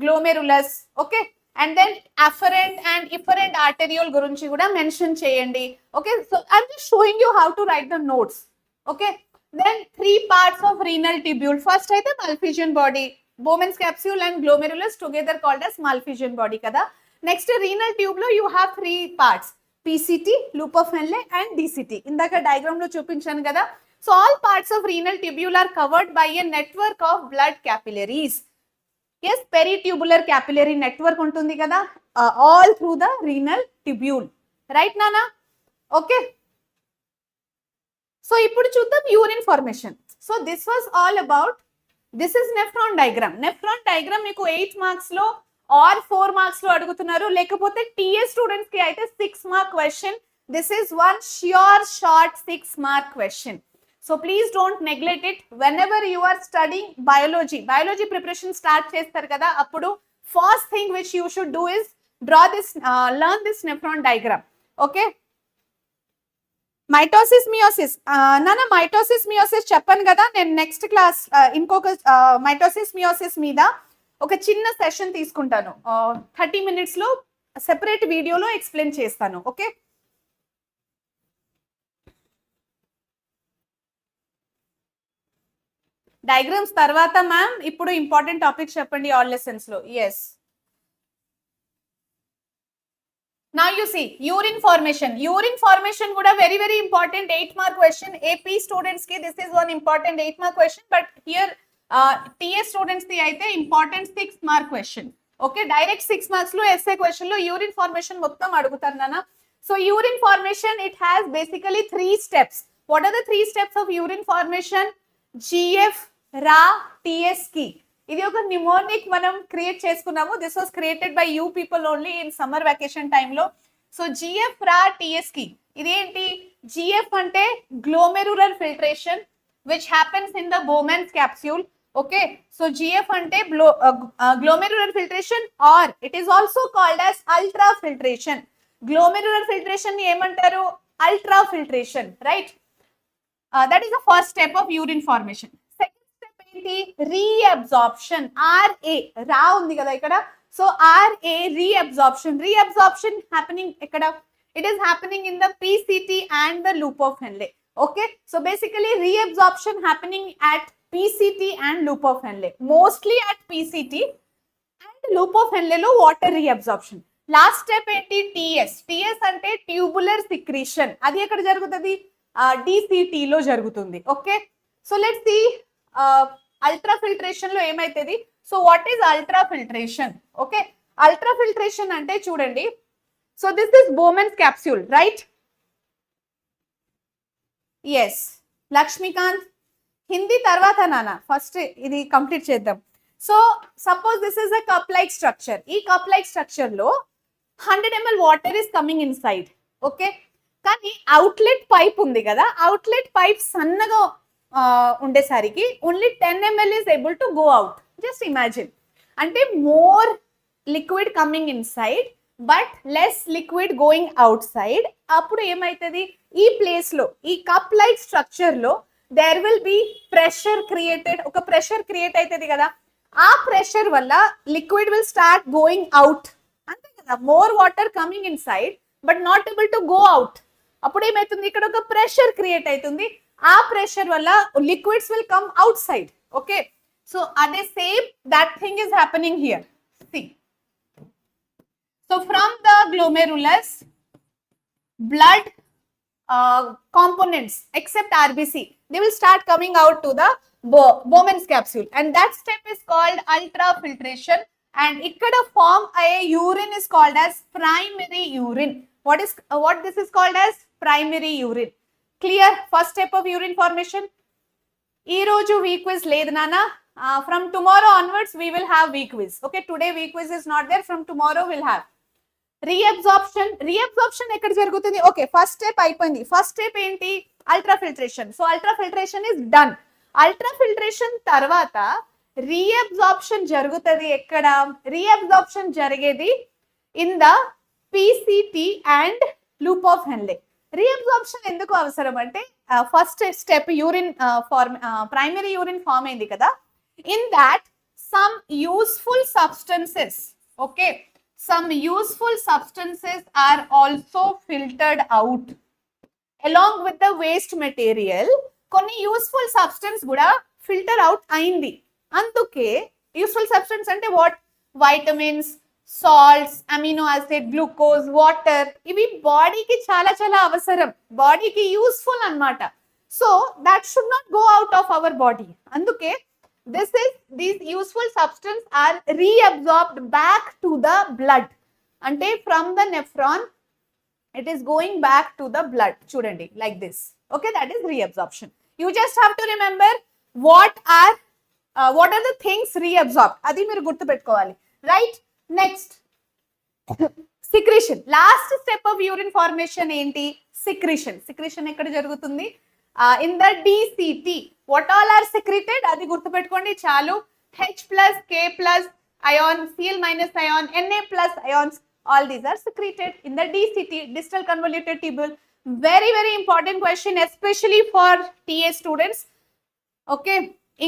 glomerulus. Okay, and then afferent and efferent arteriole gurinchi kuda mention cheyandi. Okay, so I'm just showing you how to write the notes. Okay, then three parts of renal tubule. First aithe malpighian body, Bowman's capsule and glomerulus together called as malpighian body kada. Next, renal tube lo you have three parts: PCT, loop of Henle and DCT. Indaka diagram lo chupinchanu kada. So all parts of renal tubule are covered by a network of blood capillaries. Yes, peritubular capillary network untundi kada, all through the renal tubule. Right, Nana? Okay. So, ippudu chuddam urine formation. So, this was all about, this is nephron diagram. Nephron diagram meeku 8 marks lo or 4 marks lo adugutunnaru. Lekapothe TS students ki aithe 6 mark question. This is one sure short 6 mark question. So please don't neglect it. Whenever you are studying biology preparation start chestaru kada, appudu first thing which you should do is draw this, learn this nephron diagram. Okay. Mitosis meiosis. Nana mitosis meiosis cheppanu kada, నేను next class ఇంకొక mitosis meiosis మీద ఒక చిన్న session తీసుకుంటాను. 30 minutes లో separate వీడియోలో explain చేస్తాను. Okay, diagrams తర్వాత మ్యామ్ ఇప్పుడు ఇంపార్టెంట్ టాపిక్స్ చెప్పండి ఆల్ లెసన్స్ లో. Yes, now you see urine formation. Urine formation కూడా very very important 8 mark question. AP students కి this is one important 8 mark question, but here TS students ది అయితే important 6 mark question. Okay, direct 6 marks లో SA question లో urine formation మొత్తం అడుగుతారు నాన్న. So urine formation it has basically 3 steps. What are the 3 steps of urine formation? GF, రా, TS కి. ఇది ఒక నిమోనిక్ మనం క్రియేట్ చేసుకున్నాము. This was created by you people only in summer vacation టైంలో. సో GF, రా, TS కి. ఇదేంటి? GF అంటే glomerular filtration which happens in the Bowman's capsule. Okay, so GF అంటే glomerular filtration or it is also called as ultra filtration. Glomerular filtration ని ఏమంటారు? Ultra filtration, right? That is the first step of urine formation. Second step ఏంటి? Reabsorption. RA, రా ఉంది కదా ఇక్కడ. So RA, reabsorption. Reabsorption happening ekkada? It is happening in the PCT and the loop of Henle. Okay, so basically reabsorption happening at PCT and loop of Henle. Mostly at PCT and loop of Henle lo water reabsorption. Last step ఏంటి? TS. TS అంటే tubular secretion. అది ఎక్కడ జరుగుతుంది? DCT లో జరుగుతుంది. Okay, so let's see ultra filtration లో ఏమైతుంది. So what is ultra filtration? Okay, ultra filtration అంటే చూడండి, so this is Bowman's capsule, right? Yes, Lakshmikant Hindi తర్వాత నాన్న ఫస్ట్ ఇది కంప్లీట్ చేద్దాం. So suppose this is a cup like structure. ఈ cup like structure లో 100 ml water is coming inside. Okay, కానీ outlet pipe ఉంది కదా, అవుట్లెట్ పైప్ సన్నగా ఉండేసరికి only 10 ml is able to go out. Just imagine, అంటే more liquid coming inside but less liquid going outside, అప్పుడు ఏమైతుంది, ఈ ప్లేస్ లో ఈ కప్ లైక్ స్ట్రక్చర్ లో there will be pressure created, ఒక ప్రెషర్ క్రియేట్ అవుతుంది కదా, ఆ ప్రెషర్ వల్ల liquid will start going out, అంతే కదా, more water coming inside but not able to go out, అప్పుడు ఏమైతుంది, ఇక్కడ ఒక ప్రెషర్ క్రియేట్ అవుతుంది, ఆ ప్రెషర్ వల్ల liquids will come outside. Okay, so అదే same that thing is happening here. See, so from the glomerulus, blood components except RBC, they will start coming out to the Bowman's capsule, and that step is called ultrafiltration, and ikkada form a urine is called as primary urine. What this is called as primary urine. Clear? First step of urine formation. Ee roju week quiz ledhu nana, from tomorrow onwards we will have week quiz. Okay, today week quiz is not there, from tomorrow we'll have reabsorption. Reabsorption ekkada jarugutundi. Okay, first step అయిపోయింది. First step ఏంటి, ultrafiltration. So ultrafiltration is done. Ultrafiltration తర్వాత reabsorption జరుగుతుంది. ఎక్కడ reabsorption జరిగేది, in the PCT and loop of Henle. Reabsorption ఎందుకు అవసరం అంటే, first step urine form, primary urine form అయింది కదా, in that some useful substances, okay, some useful substances are also filtered out along with the waste material. కొన్ని useful substance కూడా filter out అయింది. అందుకే useful substance అంటే what, vitamins, salts, amino acid, glucose, water, ఇవి బాడీకి చాలా చాలా అవసరం, బాడీకి యూస్ఫుల్ అన్నమాట. So that should not go out of our body. అందుకే these useful substances are reabsorbed back to the blood. Ante from the nephron it is going back to the blood. Chudandi, like this. Okay, that is reabsorption. You just have to remember what are the things reabsorbed. Adi meer gurtu pettukovali, right? Next, secretion. Last step of urine formation enti, secretion. Secretion ekkada jarugutundi, in the DCT. What all are secreted? Adi gurtu pettukondi chalu. H plus, K plus ion, Cl minus ion, Na plus ions, all these are secreted in the DCT, distal convoluted tubule. Very very important question, especially for TA students. Okay,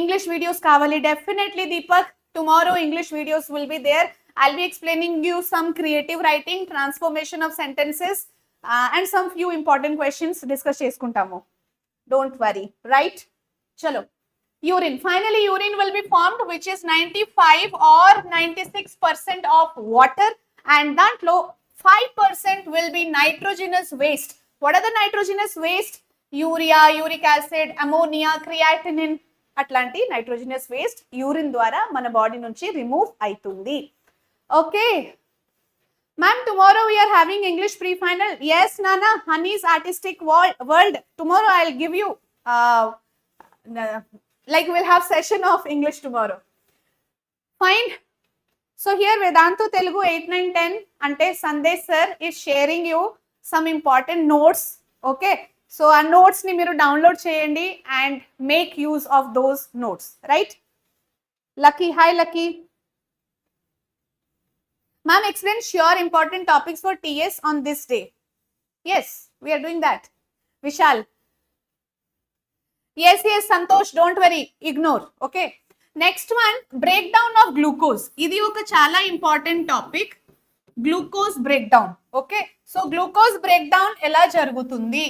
English videos kavali definitely, Deepak. Tomorrow English videos will be there. I'll be explaining you some creative writing, transformation of sentences, and some few important questions discuss cheskuntamu. Don't worry, right? Chalo, urine. Finally, urine will be formed, which is 95 or 96% of water, and that low 5% will be nitrogenous waste. What are the nitrogenous waste? Urea, uric acid, ammonia, creatinine, atlanti nitrogenous waste urine ద్వారా మన body నుంచి remove అవుతుంది. Okay, ma'am, tomorrow we are having English pre-final. Yes, Nana, Honey's artistic world. Tomorrow I'll give you like we'll have session of English tomorrow. Fine. So here Vedantu Telugu 8, 9, 10 ante Sandesh sir is sharing you some important notes. Okay, so our notes ni మీరు download cheyandi and make use of those notes, right? Lucky, hi Lucky. Ma'am, explain sure important topics for TS on this day. Yes, we are doing that. Vishal. Yes, Santosh, don't worry, ignore. Okay, next one, breakdown of glucose. Idi oka chala important topic, glucose breakdown. Okay, so glucose breakdown ela jarugutundi,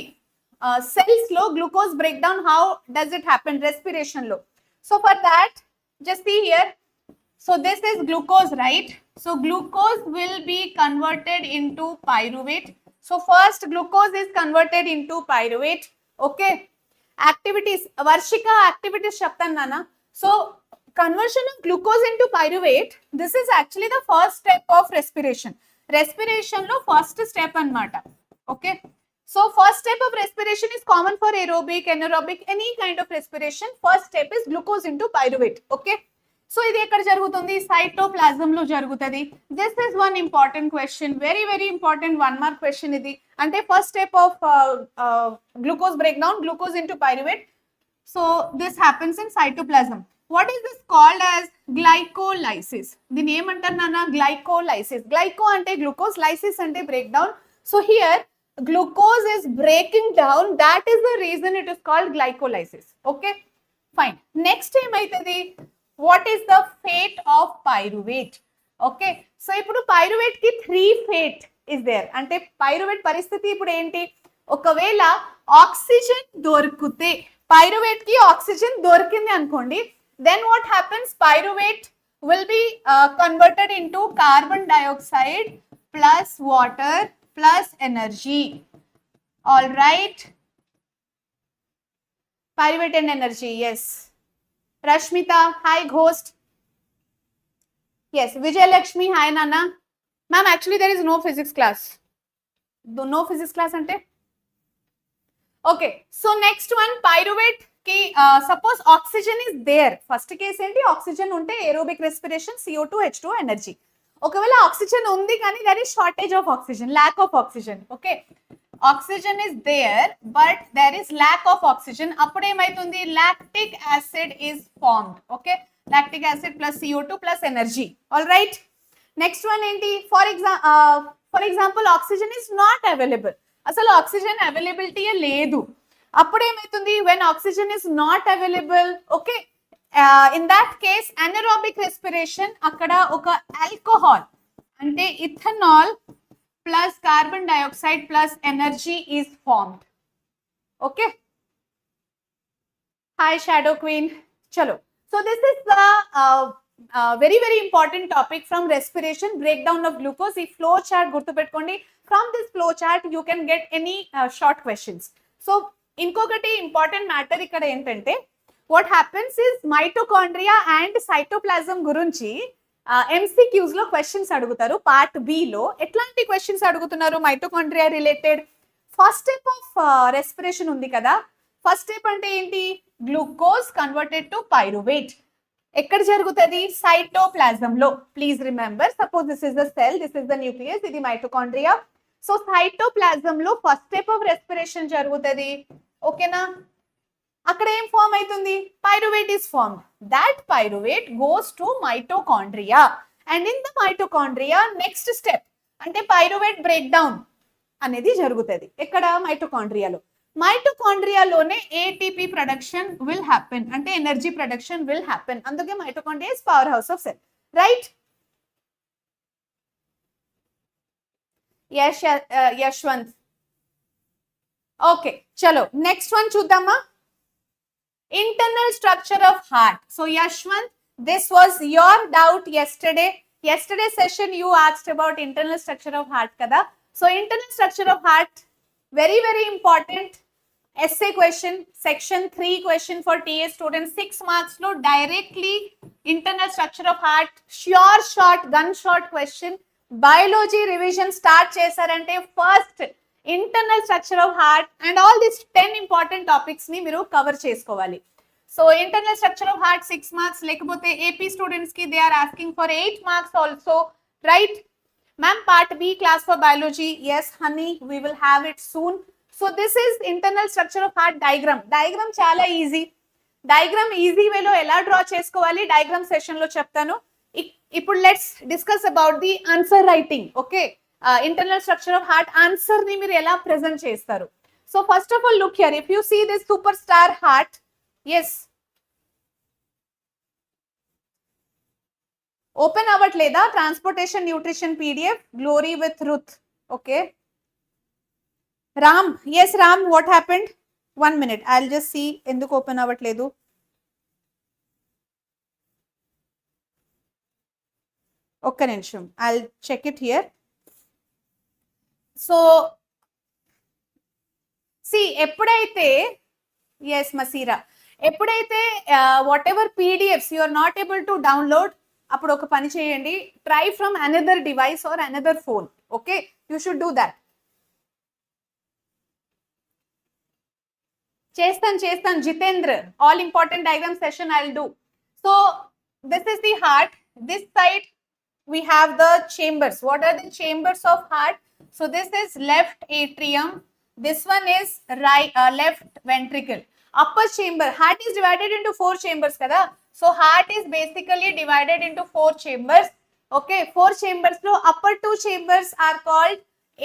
cells lo glucose breakdown, how does it happen? Respiration lo. So for that, just see here, so this is glucose, right? So glucose will be converted into pyruvate. So first glucose is converted into pyruvate. Okay, activities, Varshika, activities chaptan nana. So conversion of glucose into pyruvate, this is actually the first step of respiration. Respiration lo first step anamata. Okay, so first step of respiration is common for aerobic, anaerobic, any kind of respiration. First step is glucose into pyruvate. Okay, so ఇది ఎక్కడ జరుగుతుంది, cytoplasm లో జరుగుతుంది. This is one important question, very very important 1 mark question ఇది. అంటే first step of glucose break down, glucose into pyruvate. So this happens in cytoplasm. what is this called as glycolysis? దీని ఏమంటారు నాన్న? Glycolysis. Glyco అంటే glucose, lysis అంటే breakdown. So here glucose is breaking down. That is the reason it is called glycolysis. Okay, fine. Next ఏమైతుంది? What is the fate of pyruvate? Okay, so ఇప్పుడు pyruvate కి 3 fate is there. అంటే pyruvate పరిస్థితి ఇప్పుడు ఏంటి? ఒకవేళ oxygen దొరికితే, pyruvate కి ఆక్సిజన్ దొరికింది అనుకోండి, then what happens? Pyruvate will be converted into carbon dioxide plus water plus energy. All right, pyruvate and energy. Yes, Rashmita, hi ghost. Yes, Vijay Lakshmi, hi Nana. Ma'am, actually there is no physics class. No physics class ante? Okay, so next one, pyruvate ki suppose oxygen is there. First case enti oxygen unte aerobic respiration, CO2, H2, energy. ఒకవేళ oxygen ఉంది కానీ there is shortage of oxygen, lack of oxygen. Okay, oxygen is there but there is lack of oxygen. అప్పుడు ఏమైతుంది? lactic acid is formed. Okay, lactic acid plus CO2 plus energy. All right, next one ఏంటి? for example oxygen is not available. అసలు oxygen availability లేదు. అప్పుడు ఏమైతుంది? when oxygen is not available, okay, in that case anaerobic respiration, అక్కడ ఒక alcohol అంటే ethanol plus carbon dioxide plus energy is formed. Okay, hi shadow queen. చలో, so this is the very very important topic from respiration, breakdown of glucose. ఈ flow chart గుర్తుపెట్టుకోండి. From this flow chart you can get any short questions. So ఇంకొకటి important matter ఇక్కడ ఏంటంటే, what happens is mitochondria and cytoplasm గురించి MCQs లో questions అడుగుతారు. Part B లో ఎట్లాంటి క్వశ్చన్స్ అడుగుతున్నారు? Mitochondria related. First step of respiration ఉంది కదా, ఫస్ట్ స్టెప్ అంటే ఏంటి? Glucose converted to pyruvate. ఎక్కడ జరుగుతుంది? సైటోప్లాజం లో. Please remember, suppose this is the cell, this is the nucleus, ఇది మైటోకాండ్రియా. సో సైటోప్లాజం లో ఫస్ట్ స్టెప్ ఆఫ్ రెస్పిరేషన్ జరుగుతుంది. ఓకేనా? అక్కడ ఏం ఫామ్ అవుతుంది? Pyruvate is form. That pyruvate goes to mitochondria and in the mitochondria next step అంటే pyruvate break down అనేది జరుగుతుంది. ఎక్కడ? మైటోకాండ్రియాలో. మైటోకాండ్రియాలోనే ఏటీపీ ప్రొడక్షన్ విల్ హ్యాపెన్, అంటే ఎనర్జీ ప్రొడక్షన్ విల్ హ్యాపెన్. అందుకే mitochondria is power house of cell. Right? Yashwant. Okay, చలో next one చూద్దామా? internal structure of heart. So Yashwant, this was your doubt yesterday. Yesterday session you asked about internal structure of heart kada. So internal structure of heart, very very important essay question, section 3 question for TA students. 6 marks lo directly internal structure of heart, sure short gunshot question. Biology revision start chesarante first internal structure of heart and all these 10 important topics ni మీరు cover చేసుకోవాలి. So internal structure of heart 6 marks, లేకపోతే AP students కి they are asking for 8 marks also. Right ma'am? Part B class for biology, yes honey, we will have it soon. So this is internal structure of heart diagram. Diagram చాలా easy. Diagram easy వేలో ఎలా draw చేసుకోవాలి diagram session లో చెప్తాను. ఇప్పుడు let's discuss about the answer writing. Okay, internal structure of heart answer ni meer ela present chestaru. So first of all look here, if you see this superstar heart, yes, open avatleda transportation nutrition PDF glory with Ruth. Okay, Ram, yes Ram, what happened? 1 minute, I'll just see enduku open avatledu. Okka nimisham, I'll check it here. So see ఎప్పుడైతే yes Masira, ఎప్పుడైతే what ever PDFs you are not able to download, అప్పుడు ఒక పని చేయండి, try from another device or another phone. Okay, you should do that. చేస్తాను Jitendra, all important diagram session I'll do. So this is the heart, this side we have the chambers. What are the chambers of heart? So this is left atrium, this one is right left ventricle. upper chamber, heart is divided into 4 chambers kada. So heart is basically divided into 4 chambers. Okay, 4 chambers lo upper 2 chambers are called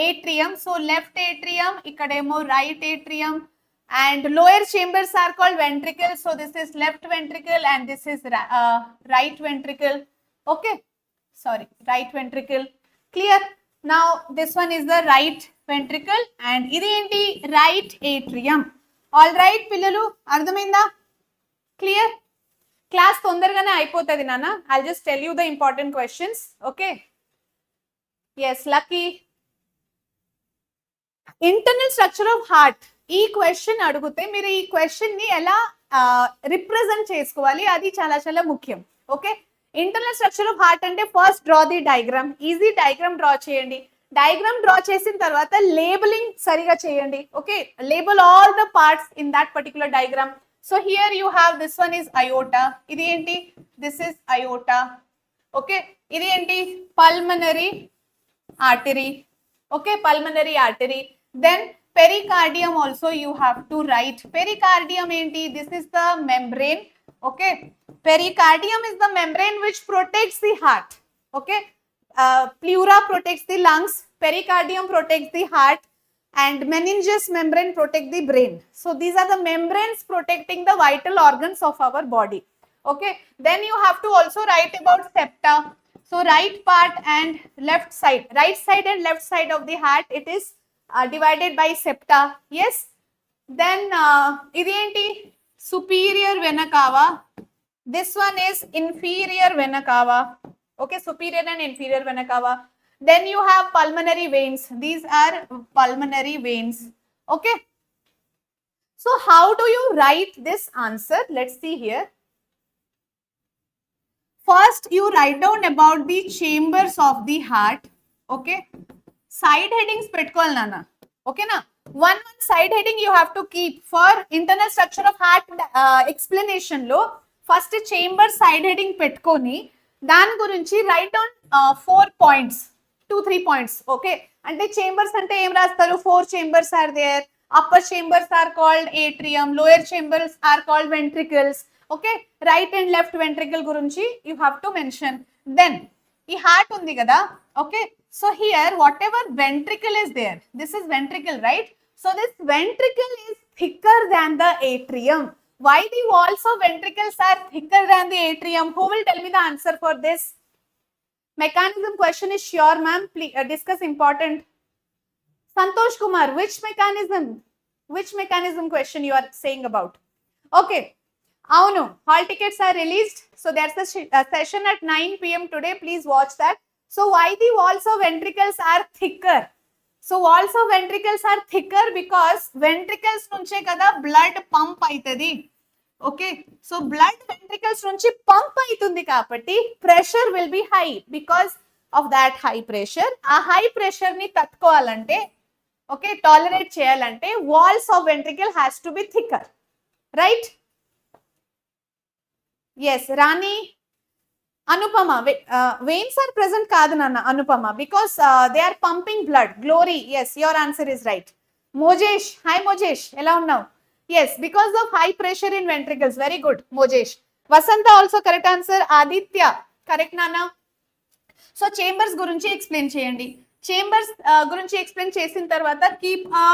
atrium. So left atrium, ikkademo right atrium, and lower chambers are called ventricle. So this is left ventricle and this is right ventricle. Okay, sorry, right ventricle. Clear? Now this one is the right ventricle and ఇది ఏంటి right atrium. All right పిల్లలు, అర్థమైందా? Clear? Class తొందరగానే అయిపోతుంది నాన్న. I'll just tell you the important questions. Okay, yes, lucky. Internal structure of heart, ఈ question అడిగితే మీరు ఈ క్వశ్చన్ ని ఎలా రిప్రజెంట్ చేసుకోవాలి, అది చాలా చాలా ముఖ్యం. Okay, internal structure of heart అంటే first draw the diagram. Easy diagram draw చేయండి. డయాగ్రామ్ డ్రా చేసిన తర్వాత లేబులింగ్ సరిగా చేయండి. Okay, label all the parts in that particular diagram. So here you have this one is aorta. ఇది ఏంటి? This is aorta. Okay, ఇది ఏంటి? Pulmonary artery. Okay, pulmonary artery. Then pericardium also you have to write. Pericardium enti? This is the membrane. Okay, pericardium is the membrane which protects the heart. Okay, pleura protects the lungs, pericardium protects the heart, and meningeus membrane protect the brain. So these are the membranes protecting the vital organs of our body. Okay, then you have to also write about septa. So right part and left side, right side and left side of the heart, it is divided by septa. Yes, then ఇది ఏంటి? superior vena cava. This one is inferior vena cava. Okay, superior and inferior vena cava. Then you have pulmonary veins. These are pulmonary veins. Okay, so how do you write this answer? Let's see here. First you write down about the chambers of the heart. Okay, side headings పెట్టుకోవాలి నాన్న. ఓకేనా? one side heading you have to keep for internal structure of heart explanation లో first chamber side heading పెట్టుకొని దాని గురించి right down 4 points, 2-3 points. Okay, అంటే chambers అంటే ఏం రాస్తారు? 4 chambers are there. upper chambers are called atrium, lower chambers are called ventricles. Okay, right and left ventricle గురించి you have to mention. Then ఈ heart ఉంది కదా. Okay, so here whatever ventricle is there, this is ventricle, right? So this ventricle is thicker than the atrium. Why the walls of ventricles are thicker than the atrium? Who will tell me the answer for this? Mechanism question is sure, ma'am. Please discuss important. Santosh Kumar, which mechanism? Which mechanism question you are saying about? Okay, avunu, hall tickets are released. So there's a session at 9 PM today. Please watch that. So why the walls of ventricles are thicker? So walls of ventricles are thicker because ventricles nunche kada blood pump aitadi. Okay, so blood ventricles nunchi pump aitundi kabatti pressure will be high. Because of that high pressure, a high pressure ni tattukovalante, okay, tolerate cheyalante, walls of ventricle has to be thicker, right? Yes, Rani. Anupama, veins are present kaadu nanna Anupama because they are pumping blood. Glory, yes, your answer is right. Mojesh, hi Mojesh, ela unnavu? Yes, because of high pressure in ventricles. Very good, Mojesh. Vasanta also correct answer. Aditya, correct nanna. So chambers gurinchi explain cheyandi. Chambers gurinchi explain chesin tarvata keep a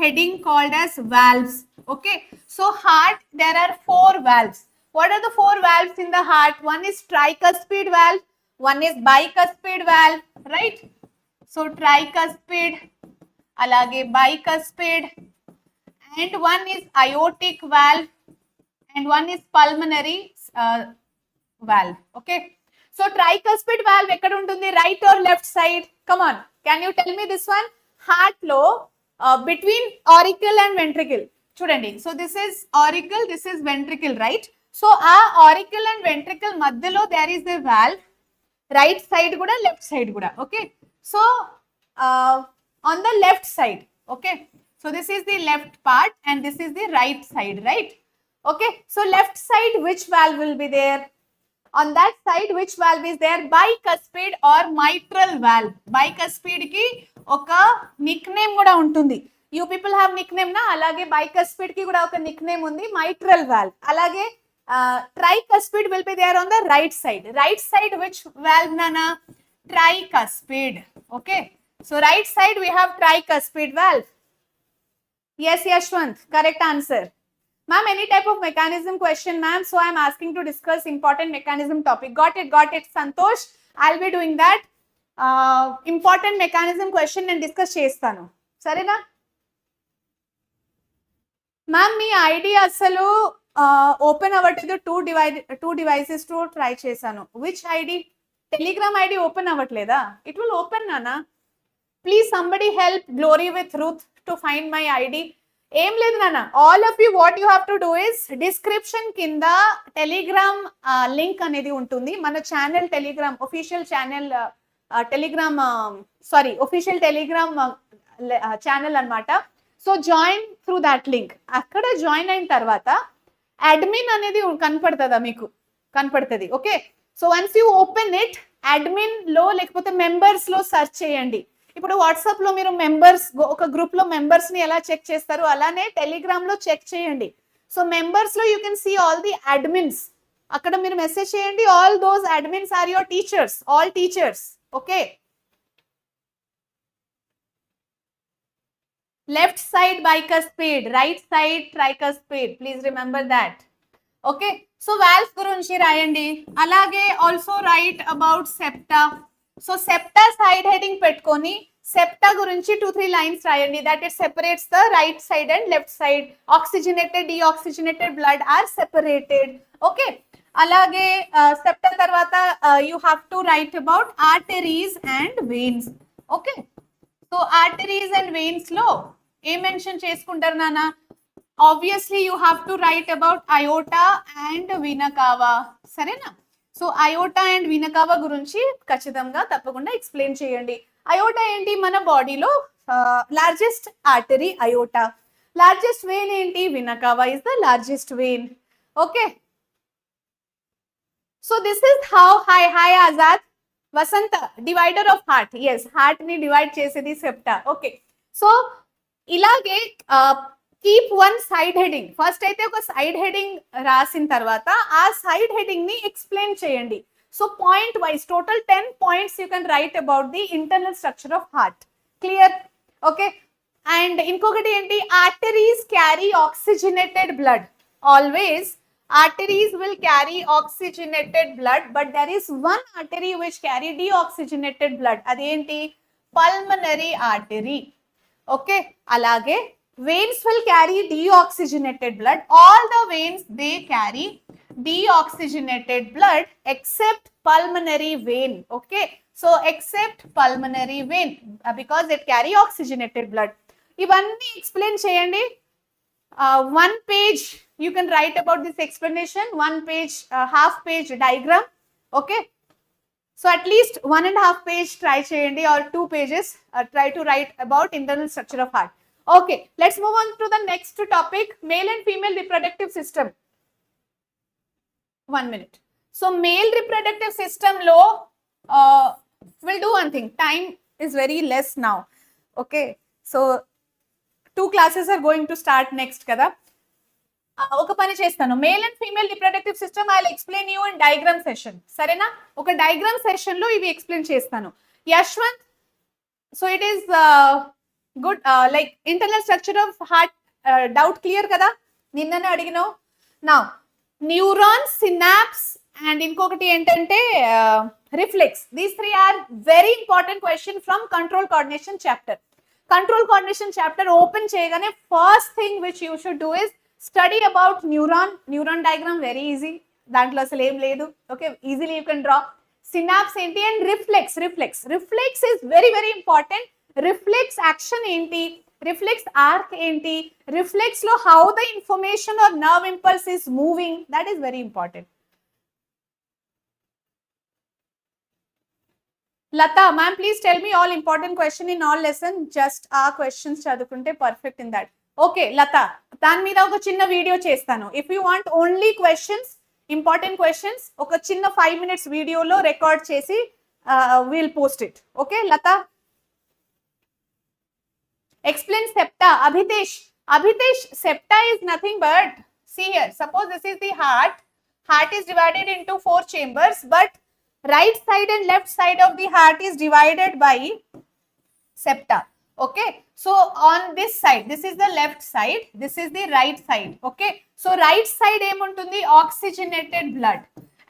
heading called as valves. Okay, so heart, there are 4 valves. What are the 4 valves in the heart? One is tricuspid valve, one is bicuspid valve, right? So tricuspid, alage bicuspid, and one is aortic valve, and one is pulmonary valve. Okay, so tricuspid valve ekkada untundi? Right or left side? Come on, can you tell me this one? Heart lo between auricle and ventricle. Chudandi, so this is auricle, this is ventricle, right? So a auricle and ventricle madhyalo there is a valve, right side kuda, left side kuda. Okay, so on the left side, okay, so this is the left part and this is the right side, right? Okay, so left side which valve will be there? On that side which valve is there? Bicuspid or mitral valve. Bicuspid ki oka nickname kuda untundi. You people have Nick name నా, అలాగే bicuspid కి కూడా ఒక Nick name ఉంది, mitral valve. అలాగే tricuspid will be there on the right side. Right side which valve nana? Tricuspid. Okay, so right side we have tricuspid valve. Yes, Yashwant, correct answer. Ma'am, any type of mechanism question, ma'am? So I am asking to discuss important mechanism topic. Got it, Santosh. I'll be doing that. Important mechanism question and discuss chestanu. Sarena? Ma'am, మీ ID అసలు open అవ్వట్లేదు. Two devices to try చేశాను. Which ID? Telegram ID open అవ్వట్లేదా? It will open నానా. Please somebody help Glory with Ruth to find my ID. ఏం లేదు నాన్న, all of you what you have to do is description కింద Telegram link అనేది ఉంటుంది. మన channel Telegram official channel official Telegram channel అన్నమాట. So join through that link. అక్కడ join అయిన తర్వాత అడ్మిన్ అనేది కనపడుతుందా మీకు? కనపడుతుంది. Okay, so once you open it, admin లో లేకపోతే మెంబర్స్ లో సెర్చ్ చేయండి. ఇప్పుడు వాట్సాప్ లో మీరు మెంబర్స్, ఒక గ్రూప్ లో మెంబర్స్ ని ఎలా చెక్ చేస్తారు అలానే టెలిగ్రామ్ లో చెక్ చేయండి. సో మెంబర్స్ లో you can see all the admins. అక్కడ మీరు మెసేజ్ చేయండి, all those admins are your teachers, all teachers. Okay, left side bicuspid, right side tricuspid, please remember that. Okay, so valves గురించి రాయండి. అలాగే also write about septa. So septa side heading పెట్టుకొని septa గురించి 2-3 lines రాయండి. That it separates the right side and left side. Oxygenated deoxygenated blood are separated. Okay, అలాగే septa తర్వాత you have to write about arteries and veins. Okay, so arteries and veins లో ఏం mention చేసుకుంటారు నాన్న? Obviously you have to write about aorta and vena cava. సరేనా? So iota and వీనకావా గురించి ఖచ్చితంగా తప్పకుండా ఎక్స్ప్లెయిన్ చేయండి. అయోటా ఏంటి? మన బాడీలో largest artery aorta. Largest vein ఏంటి? Vena cava is the largest vein. Okay, so this is how. Hi Azad. Vasantha, divider of heart. Yes, heart ని డివైడ్ చేసేది సెప్టా. ఓకే, సో ఇలాగే keep one side heading. First అయితే ఒక side heading రాసిన తర్వాత ఆ side heading ని ఎక్స్ప్లెయిన్ చేయండి. So point wise total 10 points you can write about the internal structure of heart. Clear? Okay, and ఇంకొకటి ఏంటి? Arteries carry oxygenated blood. Always arteries will carry oxygenated blood, but there is one artery which carry deoxygenated blood. Adenti? Pulmonary artery. Okay, alage veins will carry deoxygenated blood. All the veins, they carry deoxygenated blood except pulmonary vein. Okay, so except pulmonary vein because it carry oxygenated blood. Ivanni explain cheyandi. One page you can write about this explanation, one page, half page diagram. Okay, so at least 1.5 page try cheyandi or 2 pages try to write about internal structure of heart. Okay, let's move on to the next topic, male and female reproductive system. 1 minute. So male reproductive system lo we'll do one thing. Time is very less now. Okay, so 2 classes are going to start next kada. ఒక పని చేస్తాను, male and female reproductive system I will explain you in diagram session. సరేనా? ఒక diagram session లో ఇవి explain చేస్తాను. Yashwant, so it is good like internal structure of heart doubt clear కదా? నిన్ననే అడిగినావు. నా న్యూరాన్, సినాప్స్ అండ్ ఇంకొకటి ఏంటంటే reflex. These 3 are very important question from control coordination chapter. Control coordination chapter open చేయగానే first thing which you should do is study about neuron diagram. Very easy, దాంట్లో అసలు ఏం లేదు. Okay, easily you can draw. Synapse ఏంటి and reflex is very very important. Reflex action ఏంటి, reflex arc ఏంటి, reflex లో how the information or nerve impulse is moving, that is very important. Lata, ma'am, please tell me all important question in all lesson. Just ఆ questions చదువుకుంటే perfect in that. Okay Latha, దాని మీద ఒక చిన్న video చేస్తాను. If you want only questions, important questions, ఒక చిన్న 5 minutes వీడియోలో రికార్డ్ చేసి will post it. Okay Latha? Explain septa. Abhitesh, septa is nothing but, see here, suppose this is the heart. Heart is divided into 4 chambers, but right side and left side of the heart is divided by septa. Okay, so on this side, this is the left side, this is the right side. Okay, so right side emuntundi, oxygenated blood,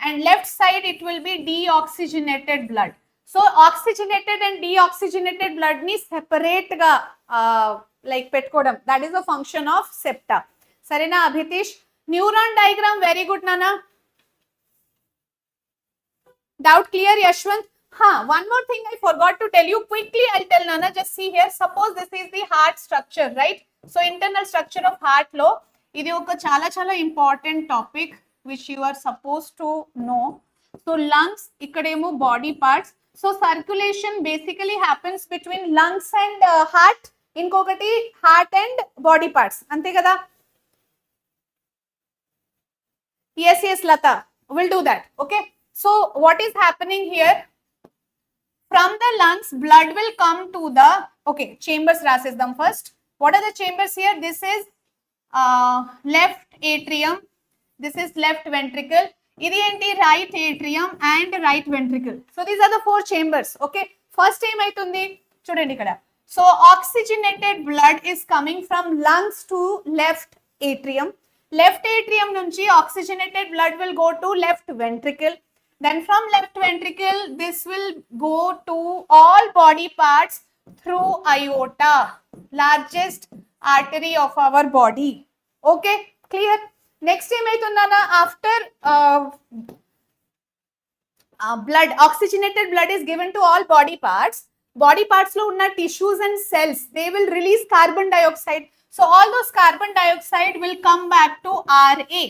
and left side it will be deoxygenated blood. So oxygenated and deoxygenated blood ni separate ga like petkodam, that is the function of septa. Sarena Abhitish? Neuron diagram, very good Nana. Doubt clear Yashwant? One more thing I forgot to tell you quickly. I'll tell Nana. Just see here. Suppose this is the heart structure, right? So internal structure of heart lo. Idi oka chala important topic which you are supposed to know. So lungs, ikkademo body parts. So circulation basically happens between lungs and heart. Inkokati heart and body parts. Ante kada? Yes, Lata. We'll do that. Okay. So what is happening here? From the lungs, blood will come to the, okay, chambers rases them first. What are the chambers here? This is left atrium. This is left ventricle. Idi enti right atrium and right ventricle. So these are the 4 chambers. Okay. First time aitundi. Chudandi kada. So oxygenated blood is coming from lungs to left atrium. Left atrium nunchi oxygenated blood will go to left ventricle. Then from left ventricle, this will go to all body parts through aorta, largest artery of our body. Okay, clear? Next time aitundana, after blood, oxygenated blood is given to all body parts. Body parts lo unna tissues and cells, they will release carbon dioxide. So all those carbon dioxide will come back to RA,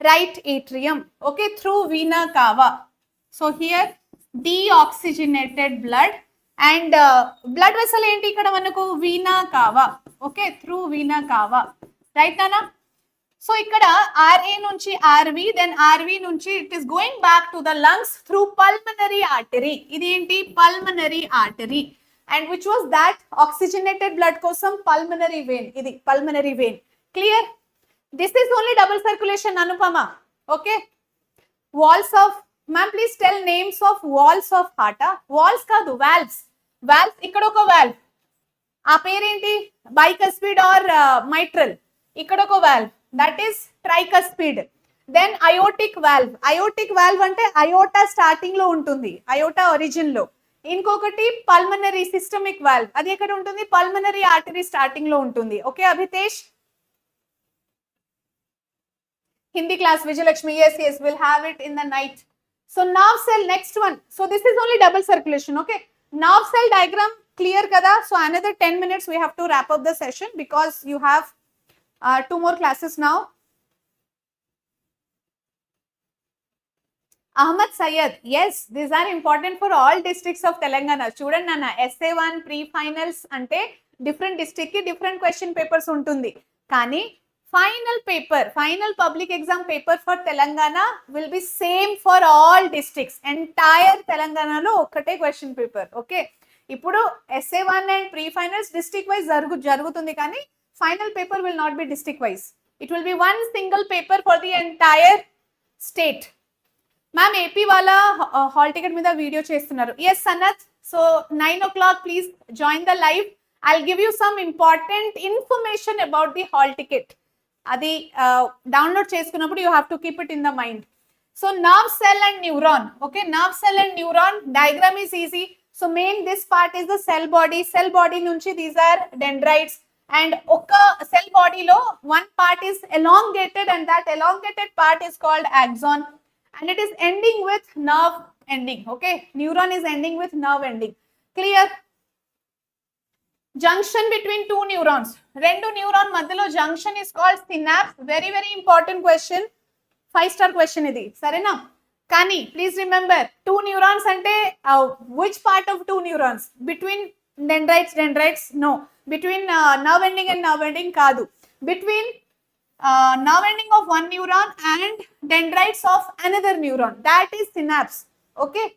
right atrium, okay, through vena cava. So here deoxygenated blood and blood vessel enti ikkada manaku vena cava, okay, through vena cava, right Nana? So ikkada RA nunchi RV, then RV nunchi it is going back to the lungs through pulmonary artery. Idi enti pulmonary artery, and which was that oxygenated blood kosam pulmonary vein. Idi pulmonary vein. Clear? This is only double circulation, Anupama. Okay. Walls of, ma'am, please tell names of walls of heart. Walls kadu, valves. Valves, ikkadoko valve. Aa perenti bicuspid or mitral. Ikkadoko valve. That is tricuspid. Then aortic valve. Aortic valve ante aorta starting lo untundi. Aorta origin lo. Inkokati pulmonary systemic valve. Adi ekkada untundi? Pulmonary artery starting lo untundi. Okay, Abhitesh? Hindi class, Vijayalakshmi. Yes, we'll have it in the night. So nerve cell, next one. So this is only double circulation, okay. Nerve cell diagram clear kada? So another 10 minutes we have to wrap up the session because you have 2 more classes now. Ahmad Sayed, yes, these are important for all districts of Telangana. Chudandi Nana, SA1 pre-finals ante different district ki different question papers untundi. Kani final paper, final public exam paper for Telangana will be same for all districts. Entire Telangana lo okkate question paper. Okay. Ippudu SA1 and pre-finals district wise jarugutundi kani final paper will not be district wise. It will be one single paper for the entire state. Ma'am, AP wala hall ticket మీద video చేస్తున్నారు. Yes, Sanath. So 9 o'clock, please join the live. I'll give you some important information about the hall ticket. Adi download చేసుకున్నప్పుడు you have to keep it in the mind. So nerve cell and neuron. Okay, nerve cell and neuron diagram is easy. So main this part is the cell body. Cell body nunchi these are dendrites. And oka cell body lo one part is elongated and that elongated part is called axon. And it is ending with nerve ending. Okay, neuron is ending with nerve ending. Clear? Junction between 2 neurons. Rendu neuron madhyalo junction is called synapse. Very important question. 5-star question idi. Sarena? Kani, please remember 2 neurons ante which part of 2 neurons? Between dendrites? No. Between nerve ending and nerve ending kadu. Between nerve ending of one neuron and dendrites of another neuron. That is synapse. Okay.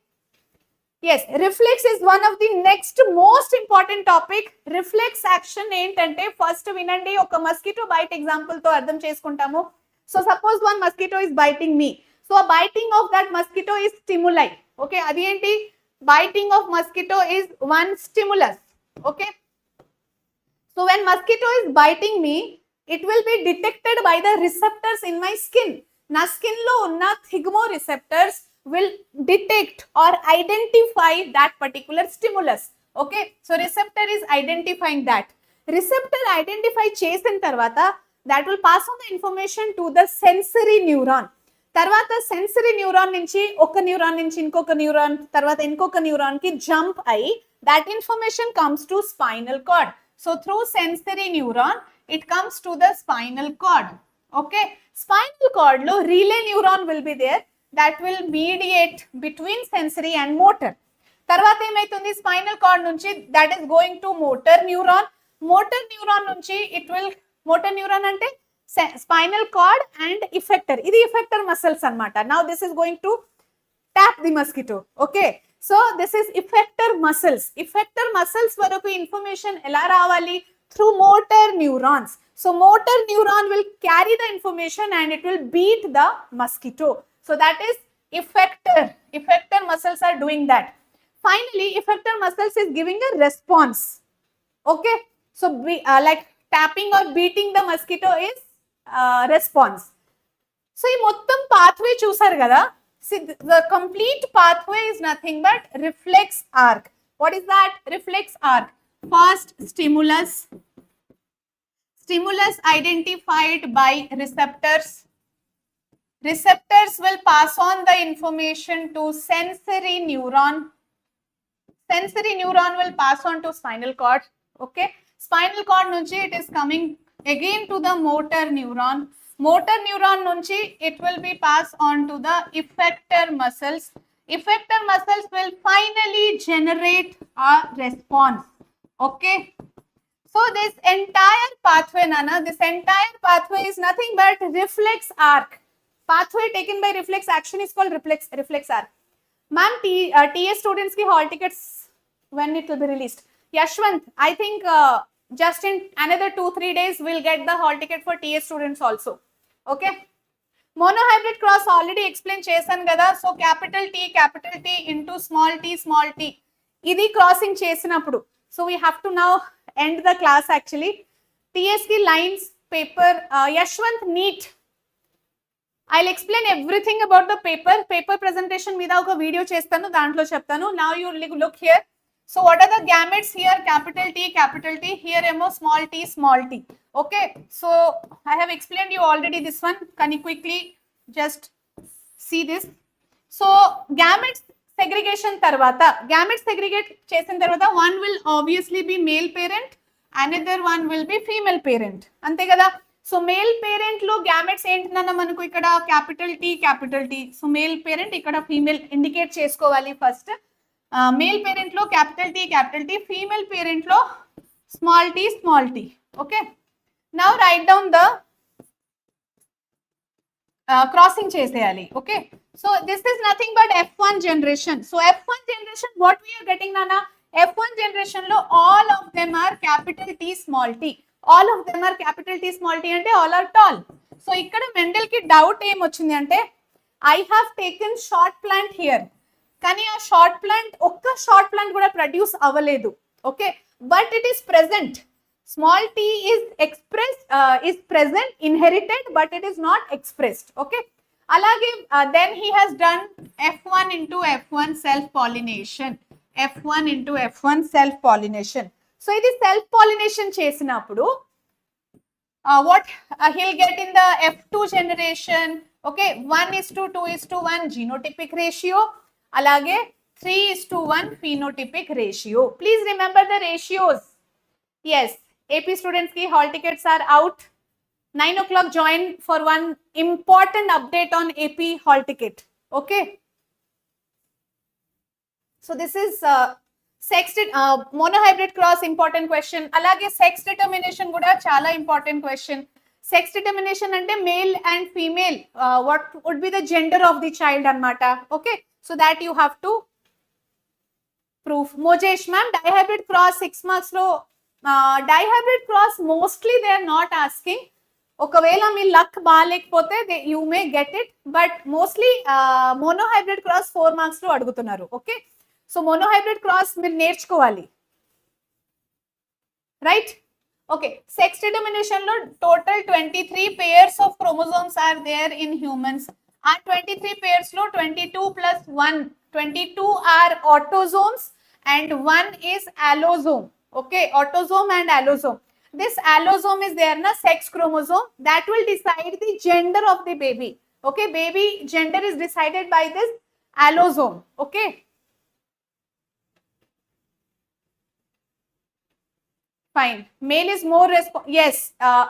Yes, reflex is one of the next most important topic. Reflex action ఏంటంటే first వినండి, ఒక mosquito bite example తో అర్థం చేసుకుంటాము. So suppose one mosquito is biting me. So biting of that mosquito is stimuli. Okay, అది ఏంటి? Biting of mosquito is one stimulus. Okay, so when mosquito is biting me, it will be detected by the receptors in my skin. నా skin లో ఉన్న థిగ్మో receptors will detect or identify that particular stimulus. Okay, so receptor is identifying that. Receptor identify చేసిన తర్వాత that will pass on the information to the sensory neuron. తర్వాత sensory neuron నుంచి ఒక neuron నుంచి ఇంకొక న్యూరాన్, తర్వాత ఇంకొక న్యూరాన్ కి జంప్ అయి that information comes to spinal cord. So through sensory neuron it comes to the spinal cord. Okay, spinal cord lo relay neuron will be there that will mediate between sensory and motor. తర్వాత ఏమైతుంది, spinal cord నుంచి that is going to motor neuron. Motor neuron నుంచి it will, motor neuron అంటే spinal cord and effector, ఇది effector muscles అన్నమాట. Now this is going to tap the mosquito. Okay, so this is effector muscles. Effector muscles వరకు information ఎలా రావాలి? Through motor neurons. So motor neuron will carry the information and it will beat the mosquito. So that is effector. Effector muscles are doing that. Finally, effector muscles is giving a response. Okay, so like tapping or beating the mosquito is response. So ఈ మొత్తం pathway చూసారు కదా. See, the complete pathway is nothing but reflex arc. What is that? Reflex arc. First stimulus identified by receptors. Receptors will pass on the information to sensory neuron. Sensory neuron will pass on to spinal cord. Okay, spinal cord nunchi it is coming again to the motor neuron. Motor neuron nunchi it will be passed on to the effector muscles. Effector muscles will finally generate a response. Okay, so this entire pathway, Nana, this entire pathway is nothing but reflex arc. Pathway taken by reflex action is called reflex arc. Ma'am, TS students ki hall tickets, when it will be released? Yashwant, I think just in another 2-3 days we'll get the hall ticket for TS students also. Okay, monohybrid cross already explain చేశాను కదా. So capital T into small t ఇది crossing చేసినప్పుడు. So we have to now end the class actually. TS ki lines paper, Yashwant neat, I'll explain everything about the paper presentation మీద ఒక video చేస్తాను, దాంట్లో చెప్తాను. Now you look here. So what are the gametes here? Capital T, here emo small t. Okay, so I have explained you already this one. Can you quickly just see this? So gametes segregation tarvata, gametes segregate చేసిన తర్వాత one will obviously be male parent, another one will be female parent. అంతే కదా. So male parent లో gametes ఏంటన్నా మనకు ఇక్కడ capital T. So male parent, ఇక్కడ female indicate చేసుకోవాలి ఫస్ట్. మేల్ పేరెంట్ లో క్యాపిటల్ టీ, ఫీమేల్ పేరెంట్ లో small T. Okay, now write down the crossing చేసేయాలి. Okay, so this is nothing but F1 generation. సో F1 generation what we are getting, Nana? F1 generation లో all of them are capital T small t. All of them are capital T small t అంటే all are tall. So ఇక్కడ Mendel కి doubt ఏం వచ్చింది అంటే, I have taken short plant here, కానీ ఆ short plant ఒక్క షార్ట్ ప్లాంట్ కూడా ప్రొడ్యూస్ అవ్వలేదు. Okay, but it is present. Small t is present, inherited, but it is not expressed. Okay, అలాగే then he has done F1 into F1 self pollination. So ఇది self pollination చేసినప్పుడు what he'll get in the F2 generation. Okay, 1:2:1 genotypic ratio, alage 3:1 phenotypic ratio. Please remember the ratios. Yes, AP students ki hall tickets are out. 9 o'clock join for one important update on AP hall ticket. Okay, so this is sex monohybrid cross important question. Alage sex determination kuda chala important question. Sex determination ante male and female, what would be the gender of the child anamata. Okay, so that you have to proof. Mojesh ma'am, dihybrid cross 6 marks lo dihybrid cross mostly they are not asking. ఒకవేళ మీ luck బాగాలేకపోతే you may get it, but mostly monohybrid cross 4 marks లో అడుగుతున్నారు. Okay, so monohybrid cross మీరు నేర్చుకోవాలి, right? Okay, sex determination లో total 23 pairs of chromosomes are there in humans. ఆ 23 pairs లో 22 plus 1, 22 are autosomes and 1 is allosome. Okay, autosome and allosome. This allosome is there na, sex chromosome, that will decide the gender of the baby. Okay, baby gender is decided by this allosome. Okay, fine. Male is more yes,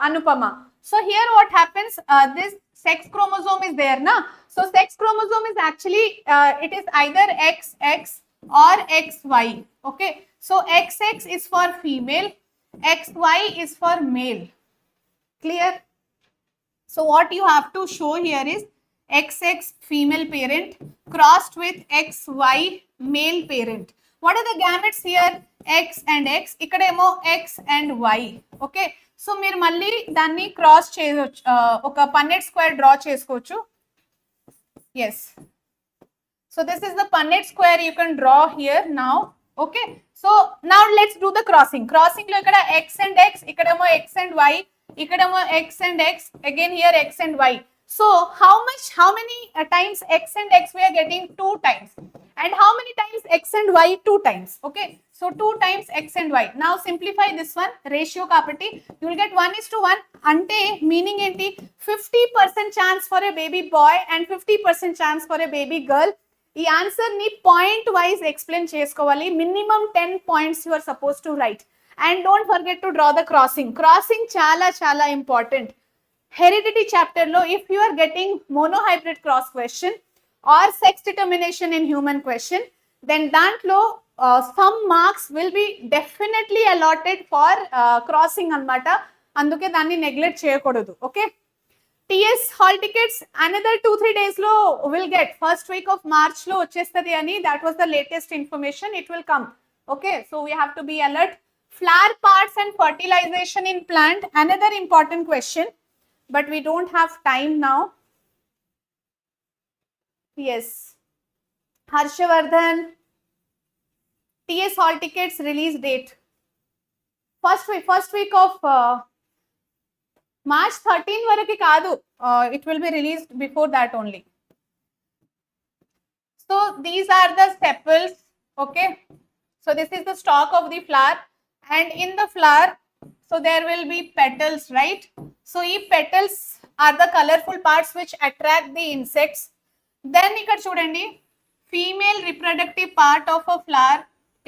Anupama. So here what happens, this sex chromosome is there na, so sex chromosome is actually it is either XX or XY. Okay, so XX is for female, XY is for male. Clear? So what you have to show here is XX female parent crossed with XY male parent. What are the gametes here? X and X. Ikkademo X and Y. Okay, so meer malli danni cross cheyochu, oka Punnett square draw chesukochu. Yes, so this is the Punnett square you can draw here now. Okay, so now let's do the crossing. Crossing lo ikkada X and X, ikkademo X and Y, ikkademo X and X, again here X and Y. So how many times X and X we are getting? 2 times. And how many times X and Y? 2 times. Okay, so 2 times X and Y. Now simplify this one, ratio kabatti you will get 1:1. Ante meaning enti, 50% chance for a baby boy and 50% chance for a baby girl. ఈ answer ని point wise explain చేసుకోవాలి. Minimum 10 points you are supposed to write. And don't forget to draw the crossing. Crossing చాలా చాలా important. Heredity chapter lo if you are getting monohybrid cross question or sex determination in human question, then dantlo some marks will be definitely allotted for crossing anamata. Anduke danni neglect cheyakodadu. Okay, TS hall tickets another 2-3 days lo will get. First week of March lo vachestadi ani, that was the latest information, it will come. Okay, so we have to be alert. Flower parts and fertilization in plant, another important question, but we don't have time now. Yes, Harshavardhan, TS hall tickets release date first week of March 13 varaki kaadu, it will be released before that only. So these are the sepals. Okay, so this is the stalk of the flower, and in the flower, so there will be petals, right? So these petals are the colorful parts which attract the insects. Then ikkada chudandi, female reproductive part of a flower,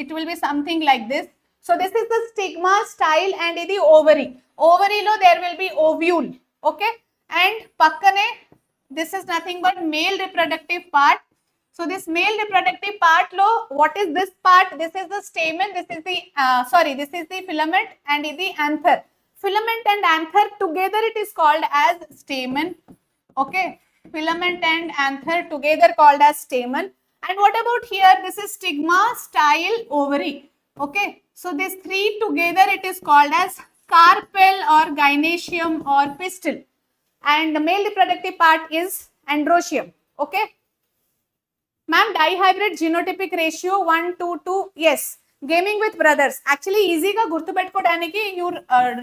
it will be something like this. So this is the stigma, style, and idi ovary. Ovary lo there will be ovule. Okay, and pakkane this is nothing but male reproductive part. So this male reproductive part lo, what is this part? This is the stamen, this is the this is the filament, and idi anther. Filament and anther together it is called as stamen. Okay, filament and anther together called as stamen. And what about here? This is stigma, style, ovary. Okay, so these 3 together it is called as carpel or gynoecium or pistil, and the male reproductive part is androecium. Okay, ma'am, dihybrid genotypic ratio 1:2. Yes, gaming with brothers. Actually easy ga gurtu pettukodaniki you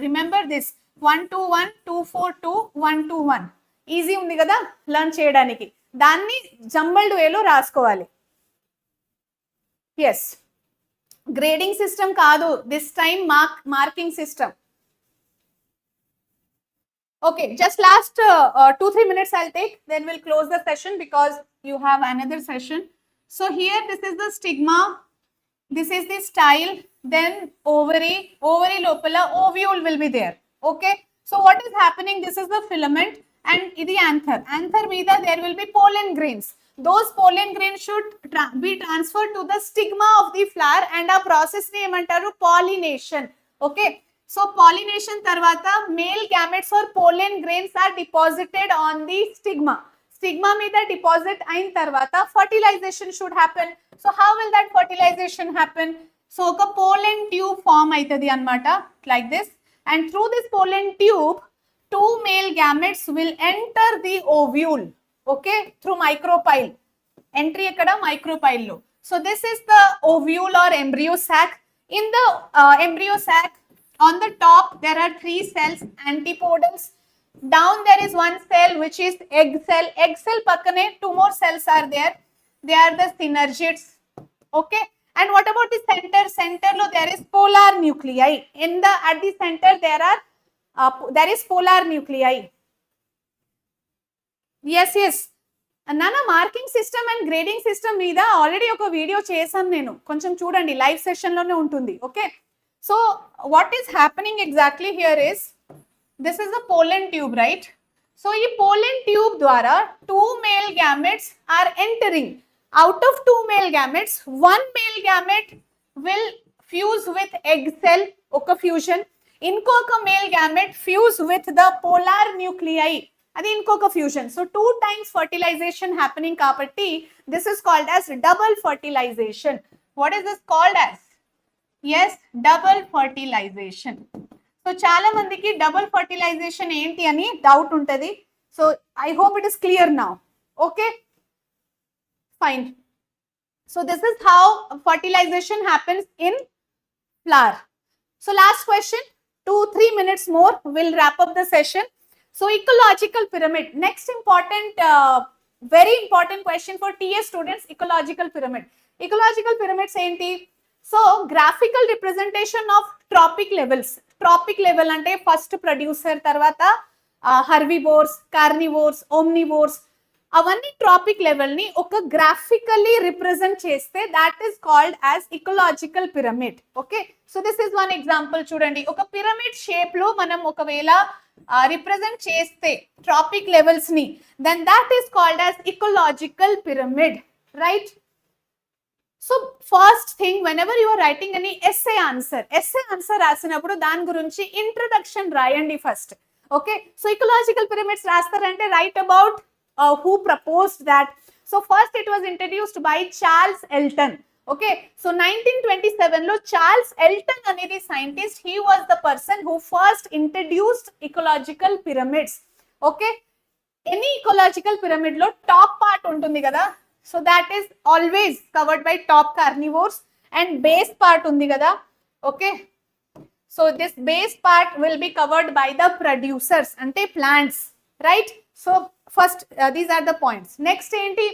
remember this 1:1, 2:4:2, 1:1. Easy undi kada learn cheyadaniki. Danni jumbled way lo raskoవాలి. Yes, grading system kaadu, this time marking system. Okay, just last 2-3 minutes I'll take, then we'll close the session because you have another session. So here this is the stigma, this is the style, then ovary lopala ovule will be there. Okay, so what is happening? This is the filament, and idi anther meeda there will be pollen grains. Those pollen grains should be transferred to the stigma of the flower, and a process ni emantaru pollination. Okay, so pollination tarvata male gametes or pollen grains are deposited on the stigma. Stigma మీద deposit అయిన తర్వాత fertilization should happen. So how will that fertilization happen? So ఒక pollen tube form అవుతుంది అనమాట, like this. And through this pollen tube 2 male gametes will enter the ovule, okay, through micropyle. Entry ekkada micropyle lo. So this is the ovule or embryo sac. In the embryo sac, on the top there are 3 cells, antipodals. Down there is one cell which is egg cell. Egg cell pakkane 2 more cells are there. They are the synergids, okay. And what about the center? Center lo there is polar nuclei. At the center there is polar nuclei. Yes. నాన్న marking system and grading system మీద already ఒక video చేశాను నేను, కొంచెం చూడండి, live session లోనే ఉంటుంది. Okay, so what is happening exactly here is, this is the pollen tube, right? So ఈ పోలెన్ ట్యూబ్ ద్వారా 2 male gametes are entering. Out of 2 male gametes, 1 male gamete will fuse with egg cell, oka fusion. Inkoka male gamete fuse with the polar nuclei, adi inkoka fusion. So 2 times fertilization happening kabatti this is called as double fertilization. What is this called as? Yes, double fertilization. So చాలా మందికి double fertilization ఏంటి అని doubt ఉంటది. So I hope it is clear now. Okay, fine. So this is how fertilization happens in flower. So last question, 2-3 minutes more, we'll wrap up the session. So ecological pyramid, next important, very important question for TS students, ecological pyramid. Ecological pyramids enti? So graphical representation of trophic levels. Trophic level ante first producer, tarvata herbivores, carnivores, omnivores, అవన్నీ trophic level ని ఒక graphically represent చేస్తే that is called as ecological pyramid. Okay, so this is one example. చూడండి, ఒక pyramid shape లో మనం ఒకవేళ represent చేస్తే ట్రాపిక్ లెవెల్స్ ని, then that is called as ecological pyramid, right? So first thing, whenever you are writing any essay answer రాసినప్పుడు దాని గురించి ఇంట్రడక్షన్ రాయండి first. Okay, so ecological pyramids రాస్తారంటే write about who proposed that. So first it was introduced by Charles Elton. Okay, so 1927 lo Charles Elton anedi scientist, he was the person who first introduced ecological pyramids. Okay, any ecological pyramid lo top part untundi kada, so that is always covered by top carnivores, and base part undi kada. Okay, so this base part will be covered by the producers ante plants, right? So first these are the points. Next enti,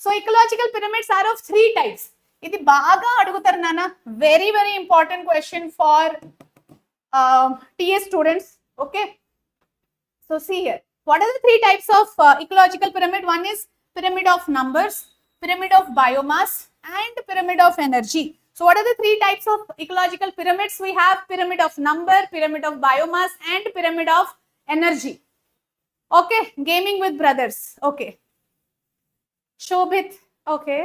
so ecological pyramids are of 3 types. Idi baga adugutaru nana, very important question for TS students. Okay, so see here, what are the 3 types of ecological pyramid? One is pyramid of numbers, pyramid of biomass, and pyramid of energy. So what are the 3 types of ecological pyramids? We have pyramid of number, pyramid of biomass, and pyramid of energy. Okay, gaming with brothers. Okay, Shobhit. Okay,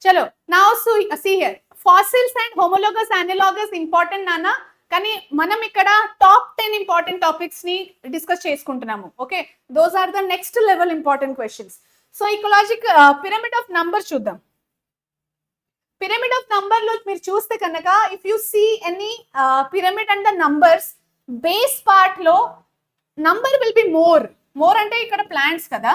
chalo, now so see here, fossils and homologous analogous important nana, kani manam ikkada top 10 important topics ni discuss cheskuntunamu. Okay, those are the next level important questions. So ecological pyramid of number chuddam. Pyramid of number lo meer chuste kanaka, if you see any pyramid and the numbers, base part lo number will be more అంటే ఇక్కడ plants కదా,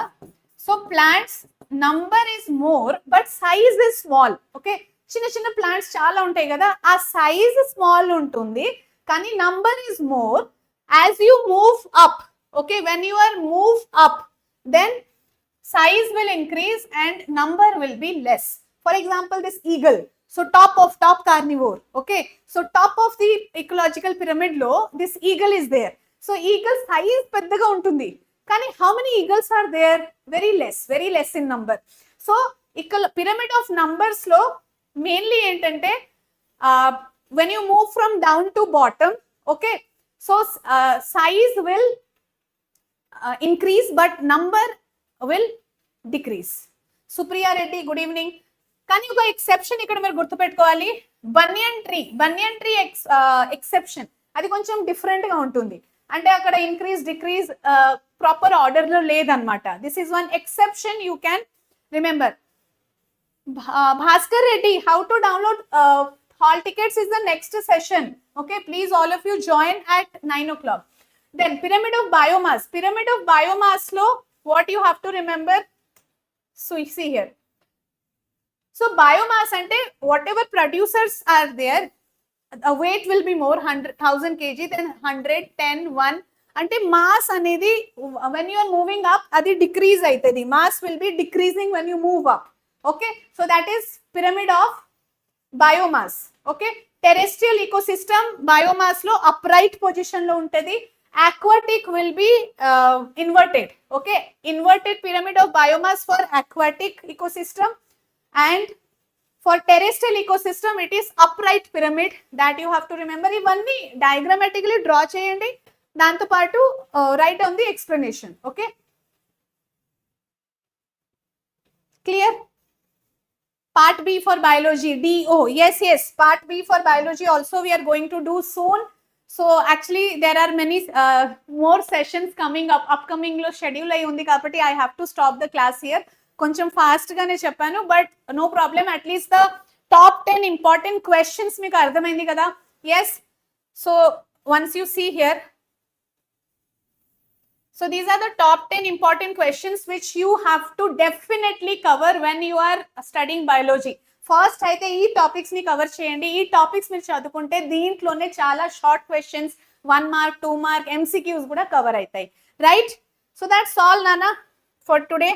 so plants number is more but size is small. Okay, చిన్న plants చాలా ఉంటాయి కదా, ఆ size small ఉంటుంది కానీ number is more. As you move up, okay, when you are move up, then size will increase and number will be less. For example, this eagle, so top carnivore. Okay, so top of the ecological pyramid lo this eagle is there. So eagle size పెద్దగా ఉంటుంది కానీ how many eagles are there? Very less in number. So pyramid of numbers lo mainly ఏంటంటే when you move from down to bottom, okay, so size will increase but number will decrease. Supriya Reddy, good evening. కానీ ఒక exception ఇక్కడ మీరు గుర్తుపెట్టుకోవాలి, బనియన్ tree exception, అది కొంచెం different గా ఉంటుంది. అంటే అక్కడ ఇంక్రీజ్ డిక్రీజ్ ప్రాపర్ ఆర్డర్లో లేదనమాట. This is one exception you can remember. Bhaskar Reddy, how to download hall tickets is the next session. Okay, please all of you join at 9 o'clock. Then pyramid of biomass. Pyramid of biomass lo, what you have to remember? So you see here. So biomass ante whatever producers are there, the weight will be more 100,000 kg than 100, 10, 1. Ante mass anedi when you are moving up, adi decrease aitadi. Mass will be decreasing when you move up. Okay, so that is pyramid of biomass. Okay, terrestrial ecosystem biomass lo upright position lo untadi. Aquatic will be inverted. Okay, inverted pyramid of biomass for aquatic ecosystem, and for terrestrial ecosystem it is upright pyramid. That you have to remember. Ivanni diagrammatically draw cheyandi, danto paatu write on the explanation. Okay, clear? Part B for biology, DO. Yes, part B for biology also we are going to do soon. So actually there are many more sessions coming up. Upcoming lo schedule ayi undi kabatti I have to stop the class here. Koncham fast gaane cheppanu, but no problem. At least the top 10 important questions meeku ardhamaindi kada. Yes, so once you see here, so these are the top 10 important questions which you have to definitely cover when you are studying biology. First aithe ee topics ni cover cheyandi. Ee topics meer chadukunte deentloనే చాలా short questions, 1 mark 2 mark MCQs kuda cover aitayi, right? So that's all Nana for today.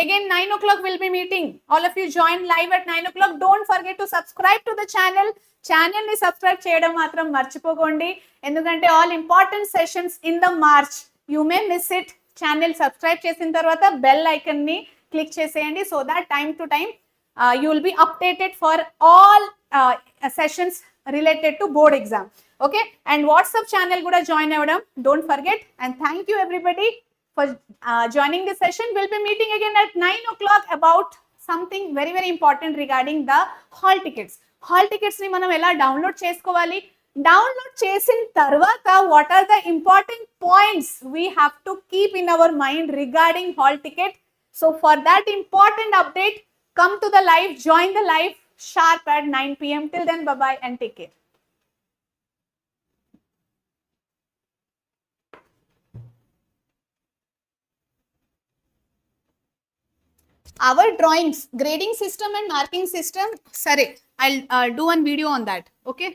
Again 9 o'clock we'll be meeting. All of you join live at 9 o'clock. Don't forget to subscribe to the channel. Channel ni subscribe cheyadam matram marchipokondi, endukante all important sessions in the March. You may miss it. Channel subscribe చేసిన తర్వాత bell icon ని click చేసేయండి, so that time to time you will be updated for all sessions related to board exam. Okay, and WhatsApp channel kuda join avadam don't forget. And thank you everybody for joining this session. We'll be meeting again at 9 o'clock about something very very important regarding the hall tickets. Hall tickets ni manam ela download chesukovali, download చేసిన తర్వాత what are the important points we have to keep in our mind regarding hall ticket. So for that important update, come to the live, join the live sharp at 9 PM. Till then, bye bye and take care. Our drawings, grading system and marking system, sorry, I'll do one video on that. Okay.